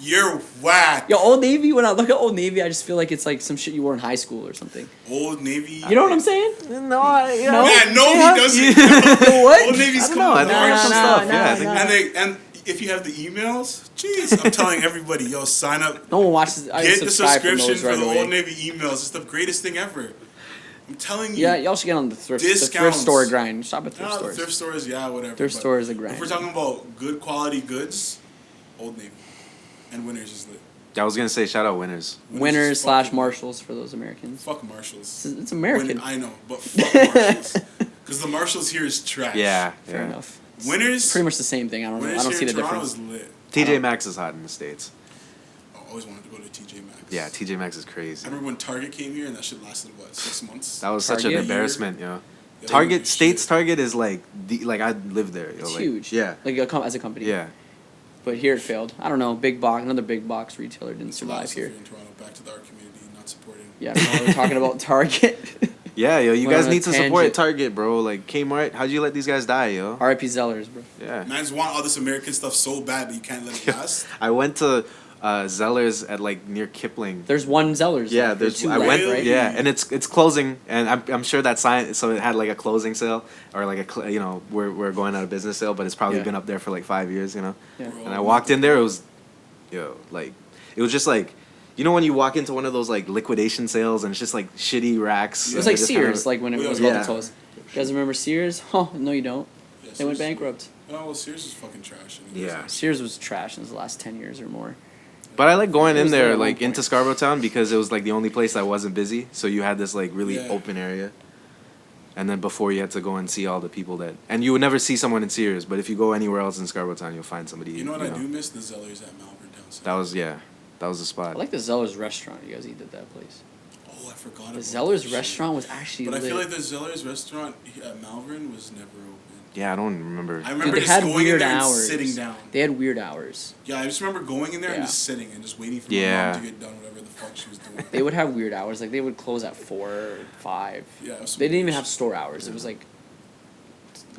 You're whack. Yo, Old Navy, when I look at Old Navy, I just feel like it's like some shit you wore in high school or something. Old Navy. You know what I'm saying? No, No? Man, no, Yeah. he doesn't. What? Old Navy's I don't coming know. I with think the there's some orange stuff. nah, Yeah, I think nah. And if you have the emails, jeez, I'm telling everybody, yo, sign up. No one watches. I Get the subscribe from subscription those for right the away. Old Navy emails. It's the greatest thing ever. I'm telling you. Yeah, y'all should get on the thrift Discounts. store grind. Shop at thrift No, stores. thrift stores, yeah, whatever. Thrift but store is a grind. If we're talking about good quality goods, Old Navy. And Winners is lit. I was gonna say shout out Winners. Winners is slash fucking- Marshalls for those Americans. Fuck Marshalls. It's American. I know, but fuck Marshalls. Because the Marshalls here is trash. Yeah, Fair yeah. enough. Winners. Pretty much the same thing. I don't Winners see here the in Toronto difference. is lit. TJ Maxx is hot in the States. I always wanted to go to TJ Maxx. Yeah, TJ Maxx is I crazy. remember when Target came here and that shit lasted what, 6 months. That was such an Target? embarrassment, yo. Yeah, Target shit. States Target is like I lived there. Yo, It's like, huge. Yeah, Like as a company. yeah. But here it failed. I don't know. Another big box retailer didn't It's a lot of survive stuff here. in Toronto. Back to the art community, not supporting. Yeah, now we're talking about Target. Yeah, yo, you Went guys on a need to support tangent. Target, bro. Like Kmart, how'd you let these guys die, yo? R.I.P. Zellers, bro. Yeah. Mans want all this American stuff so bad, but you can't let it pass. I went to Zellers at like near Kipling. There's one Zellers. Yeah, left, or there's. two I left, went. Really? right? Yeah, and it's closing, and I'm sure that sign. So it had like a closing sale, or like we're going out of business sale, but it's probably Yeah. been up there for like 5 years, you know. Yeah. Bro, And I walked in there, it was, like, it was just like, you know when you walk into one of those like liquidation sales and it's just like shitty racks. It was and like they just kinda- Sears, like when it was Yeah. about to close. You guys remember Sears? Oh, no, you don't. Yeah, They went Sears- bankrupt. Oh, well, Sears is fucking trash. I mean, Yeah. Sears was trash in the last 10 years or more. But I like going It in was there there at one like into point. Scarborough Town because it was like the only place that wasn't busy. So you had this like really Yeah. open area. And then before you had to go and see all the people and you would never see someone in Sears, but if you go anywhere else in Scarborough Town, you'll find somebody. You know what I do miss? The Zellers at Malvern down south. That was the I spot. like the Zellers restaurant. You guys eat at that place. Oh, I forgot The about Zellers that shit. restaurant was actually But I lit. feel like the Zellers restaurant at Malvern was never open. Yeah, I don't remember. I remember Dude, they just had going in weird there and hours. sitting down. They had weird hours. Yeah, I just remember going in there and Yeah. just sitting and just waiting for Yeah. my mom to get done whatever the fuck she was doing. They would have weird hours. Like they would close at 4 or 5. Yeah, it was some They didn't even weird have shit. store hours. It was like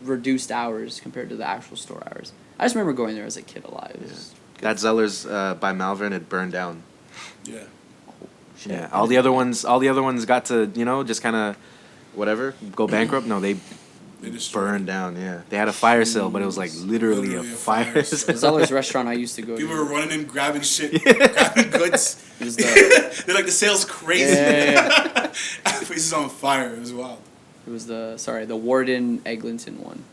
reduced hours compared to the actual store hours. I just remember going there as a kid alive. It was That Zeller's by Malvern, it burned down. Yeah. shit. Yeah, all the other ones got to just kind of whatever go bankrupt. No, they They destroyed burned down. Yeah, they had a fire sale, but it was like literally a fire The sale. Zeller's restaurant I used to go People to. were running in, grabbing shit, grabbing goods. It was the They're like, the sale's crazy. Yeah. The place is on fire. It was wild. the Warden Eglinton one.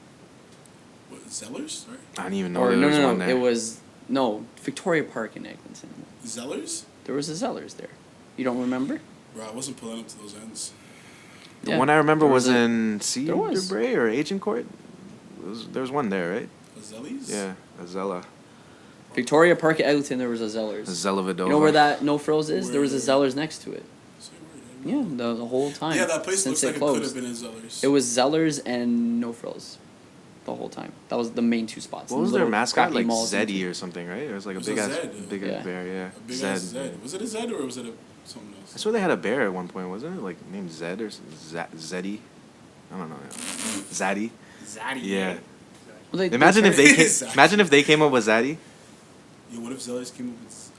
What, Zellers? Sorry? I didn't even know Or there no, was no, one no. there. It was Victoria Park in Eglinton. Zellers? There was a Zeller's there. You don't remember? Bro, I wasn't pulling up to those ends. The one I remember There was a- in there was. Bray or Agent Court. There was one there, right? A Zellies? Yeah, a Zella, Victoria Park at Eglinton. There was a a Zeller's. Zella Vidova. You know where that No Frills is? There was a Where? Zeller's next to it. Say word, I Yeah, don't know. the whole time. Yeah, that place since looks like it closed. could have been a Zellers. It was Zeller's and No Frills, the whole time. That was the main 2 spots. What was Little their mascot? crappy like malls in Zeddy or something, right? It was like a It was big a ass, Zed. big Yeah. ass bear. Yeah, A big ass Zed. Was it a Zed or was it something I else? swear they had a bear at one point, wasn't it? Like named Zed or Zeddy. I don't know. Zaddy. Zaddy. Yeah. Well, Imagine if they Zaddy. came, imagine if they came up with Zaddy. Yeah, what if Zellers came up with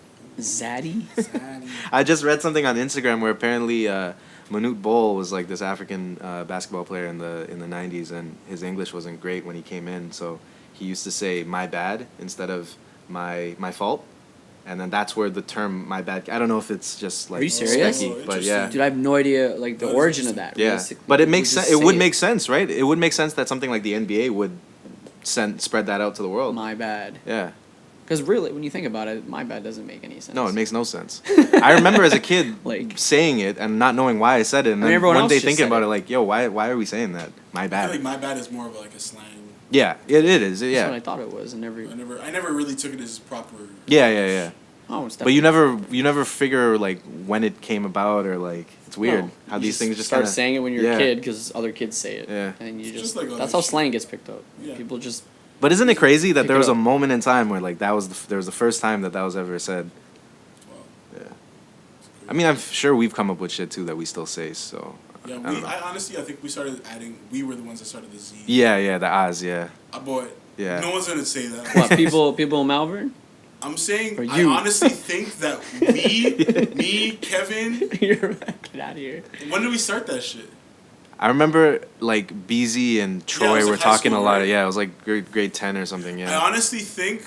Zaddy. Zaddy? I just read something on Instagram where apparently Manute Bol was like this African basketball player in the '90s, and his English wasn't great when he came in, so he used to say "my bad" instead of my fault, and then that's where the term "my bad." I don't know if it's just like Are you serious? specky, Oh, but yeah. Dude, I have no idea like the That is origin of that. Yeah, realistically. but it People makes just sense. It say would make sense, right? It would make sense that something like the NBA would spread that out to the world. My bad. Yeah. Because really, when you think about it, my bad doesn't make any sense. No, it makes no sense. I remember as a kid Like- saying it and not knowing why I said it, and I mean, then everyone one else day just thinking said about it. it, like, yo, why are we saying that? My I bad. feel like my bad is more of like a slang. Yeah, it is. That's Yeah. what I thought it was, and every. I never really took it as proper. Yeah. Oh, it's But you never figure like when it came about or like it's weird No, how you these things just start kind of saying it when you're yeah. a kid because other kids say it. Yeah. And you It's just just like other that's how shit. slang gets picked up. Yeah. People just But isn't it crazy that Pick there it was a up. moment in time where like there was the first time that was ever said? Wow. Yeah. I mean, I'm sure we've come up with shit too that we still say. So. Yeah, I don't know. I honestly, I think we started adding. We were the ones that started the Z. Yeah, the Oz, yeah. Boy. Yeah. No one's gonna say that. what people in Malvern. I'm saying, Or I you. honestly think that me, Kevin. You're get out of here. When did we start that shit? I remember like BZ and Troy was, were like, high talking school, a lot. right? Yeah, it was like grade 10 or something. I Yeah. honestly think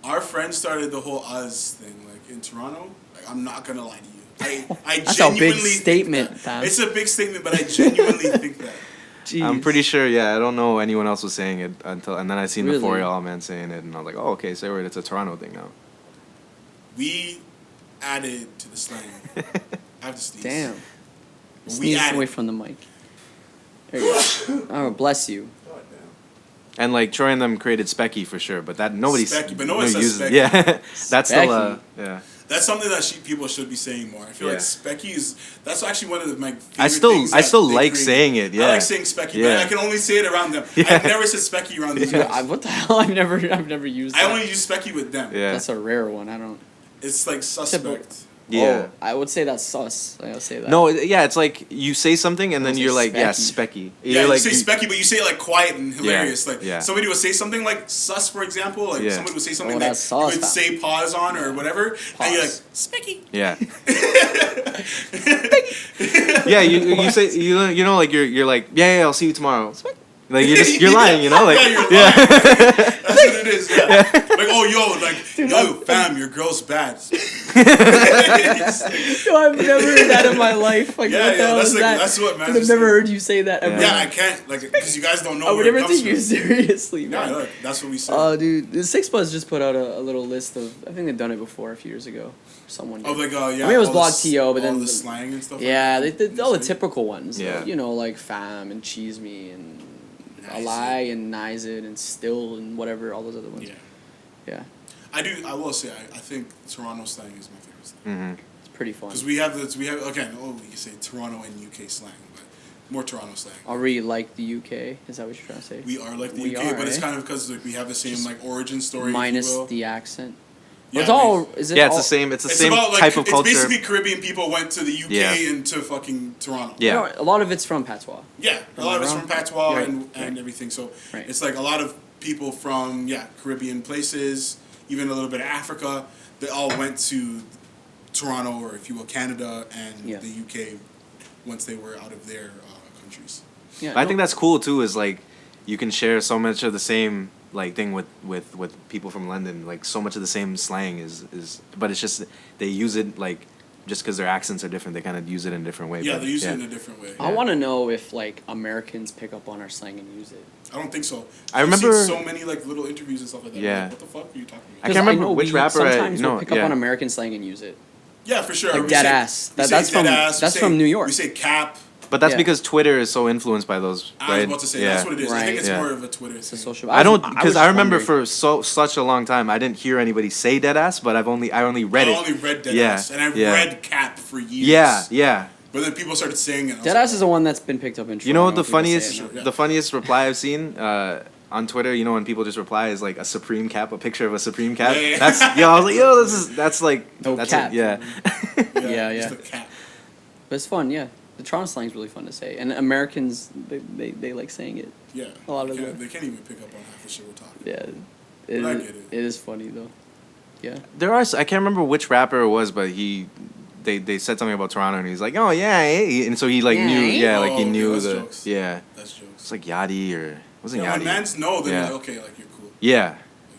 our friends started the whole Oz thing, like in Toronto. Like, I'm not gonna lie to you. I That's a big genuinely think statement, that. fam. It's a big statement, but I genuinely think that. I'm Jeez. pretty sure. Yeah, I don't know anyone else was saying it and then I seen Really? the 4 man saying it, and I was like, oh, okay, say word. It's a Toronto thing now. We added to the slang. I have to sneeze. Damn. We Sneeze added. away from the mic. There you go. Oh, bless you. God damn. And like Troy and them created Specky for sure, but that nobody's Specky, but no one says uses. Specky. Yeah, that's still Specky. yeah. That's something that people should be saying more. I feel like Yeah. Specky is. That's actually one of my favorite I still things that they like create. saying it. Yeah, I like saying Specky, Yeah. but I can only say it around them. Yeah. I've never said Specky around these guys. What the hell? I've never used I that. only use Specky with them. Yeah. That's a rare one. I don't. It's like suspect. Yeah. Oh, I would say that's sus. I'll say that. No, yeah, it's like you say something and then Don't you're say like, yeah, Specky. Specky. Yeah, You're you like, say Specky, but you say it like quiet and hilarious. Like yeah. somebody would say something like sus, for example. Like Yeah. somebody would say something Oh, that that's sus, you would fam. say pause on or whatever, and you're like Pause. Specky. Yeah. Yeah, you say you know like you're like yeah I'll see you tomorrow. Like you're lying, you know, like Yeah, you're yeah. lying. That's what it is. Yeah. Like oh yo fam, your girl's bad. No, I've never heard that in my life. Like, Yeah, what the yeah, hell that's is like- that? that's what I've Masters never say. heard you say that ever. Yeah, I can't like because you guys don't know I would where never it comes take you from. seriously, Yeah, man. look, that's what we say. Dude, the Six Buzz just put out a little list of. I think they've done it before a few years ago. Someone did. Of like yeah. I mean, it was all Blog the s- TO, but all then the slang and stuff. yeah, like they that. did all the typical ones. Yeah. Like, you know, like fam and cheese me and Nice a lie and nice it and still and whatever all those other ones. Yeah, Yeah, I will say I think Toronto slang is my favorite slang. Mm-hmm. it's pretty fun. Because we have again, we can say Toronto and UK slang, but More Toronto slang. Are we like the UK? Is that what you're trying to say? We are like the We UK, are, but it's eh? kind of because like we have the same like origin story. Minus if you will. the accent. Yeah, It's all. Is it Yeah, it's all, the same. It's the It's same about like type of it's culture. basically Caribbean people went to the UK Yeah. and to fucking Toronto. Yeah. No, a lot of it's from patois. Yeah, a Am lot I of it's wrong? from patois Right, and right. everything. So Right. it's like a lot of people from Caribbean places, even a little bit of Africa. They all went to Toronto, or if you will, Canada and Yeah. the UK once they were out of their countries. Yeah, I no- think that's cool too. Is like you can share so much of the same like thing with people from London. Like so much of the same slang is, but it's just they use it like just because their accents are different. They kind of use it in a different way. Yeah, but, they use it in a different way. I want to know if like Americans pick up on our slang and use it. I don't think so. I I've seen remember- so many like little interviews and stuff like that. Yeah. Like, what the fuck are you talking I about? can't 'Cause remember know which we rapper I- Sometimes no, we'll pick up yeah. on American slang and use it. Yeah, for sure. Like We dead say- ass. we say That's dead from- ass. that's We from say- New York. We say cap. But that's Yeah. because Twitter is so influenced by those, I was right? about to say yeah. that's what it is. I Right. think it's Yeah. more of a Twitter It's a thing. social. I don't was because just I remember wondering. for such a long time I didn't hear anybody say dead ass, but I only read I it. only read dead Yeah, ass, and I yeah. read cap for years. Yeah. But then people started saying it. and I was Deadass like, is the one that's been picked up in. You know what the Toronto, people say funniest it now. Yeah. the funniest reply I've seen on Twitter, you know, when people just reply is like a Supreme cap, a picture of a Supreme cap. Yeah. That's I was like, that's like No that's cap. yeah. Yeah, just yeah. the cap. But it's fun, yeah. The Toronto slang's really fun to say, and Americans they like saying it. Yeah. A lot of they can't even pick up on half the shit we're talking. Yeah, But I is- get it. It is funny though. Yeah. There are I can't remember which rapper it was, but they said something about Toronto and he's like, "Oh yeah," eh," and so he like Yeah, knew eh? like he Oh, knew that's the jokes. yeah. That's jokes. It's like Yachty or wasn't Yeah, when Yachty. mans know, then Yeah. like, okay, like you're cool. Yeah. You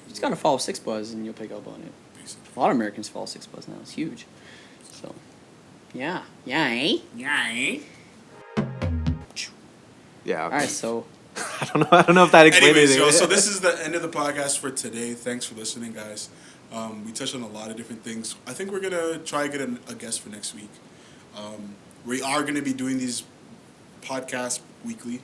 just gotta follow Six Buzz and you'll pick up on it. Basically. A lot of Americans follow Six Buzz now. It's huge. So, yeah, eh? Yeah. eh? Yeah. All right, so I don't know if that explains Anyways, anything. yo, so this is the end of the podcast for today. Thanks for listening, guys. We touched on a lot of different things. I think we're gonna try to get a guest for next week. We are gonna be doing these podcasts weekly,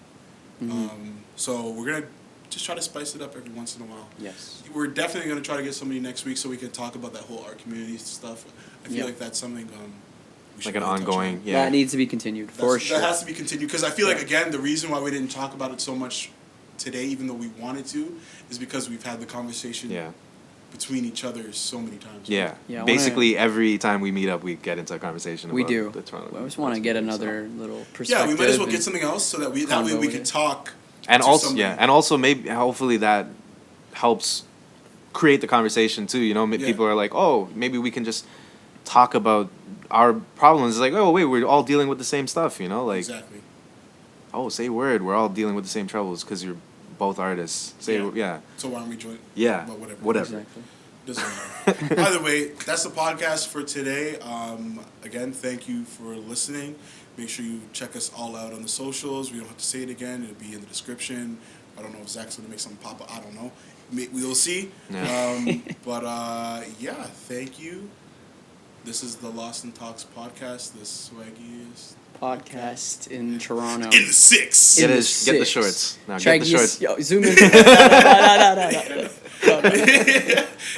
so we're gonna just try to spice it up every once in a while. yes, We're definitely gonna try to get somebody next week so we can talk about that whole art community stuff. I feel Yeah. like that's something we should like an really touch ongoing, on. yeah. that needs to be continued for sure. That has to be continued because I feel like Yeah. again the reason why we didn't talk about it so much today, even though we wanted to, is because we've had the conversation Yeah. between each other so many times. Yeah. Yeah, I wanna- Basically, every time we meet up, we get into a conversation. We about do. The Toronto. I just want to get another little perspective. Yeah, we might as well get and- something else so that that way convo we with can it. talk. and to also, somebody. yeah, and also maybe hopefully that helps create the conversation too. You know, Yeah. people are like, oh, maybe we can just talk about our problems. It's like, oh wait, we're all dealing with the same stuff. You know, like, Exactly. oh, say word, we're all dealing with the same troubles because you're both artists. Say, Yeah. yeah, So why don't we join? yeah, But whatever. whatever. Exactly. Doesn't matter. Either way, that's the podcast for today. Again, thank you for listening. Make sure you check us all out on the socials. We don't have to say it again. It'll be in the description. I don't know if Zach's going to make something pop up. I don't know. We'll see. Yeah. But yeah, thank you. This is the Lost in Talks podcast, the swaggiest Podcast in Toronto. in the six. Get In the his, get the six. shorts. Now get the Shaggy, shorts. yo, zoom in. No.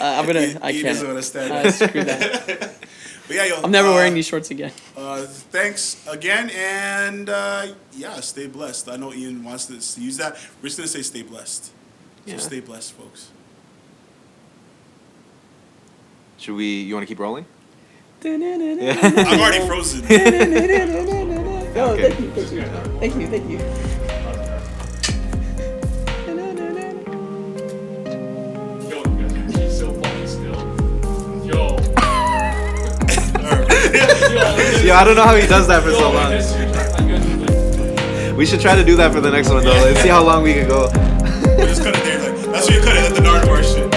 I'm gonna. I He can't. doesn't understand. Screw that. But yeah, yo, I'm never wearing these shorts again. Thanks again, and yeah, stay blessed. I know Ian wants to use that. We're just gonna say stay blessed. Yeah. So stay blessed, folks. Should we? You want to keep rolling? I'm already frozen. No, Okay. thank you. Yo, you guys are so funny still. Yo. Yo, I don't know how he does that for so long. long. We should try to do that for the next one though. Let's see how long we can go. Just cut it there. Like, that's what you cut it at the Nardwar shit.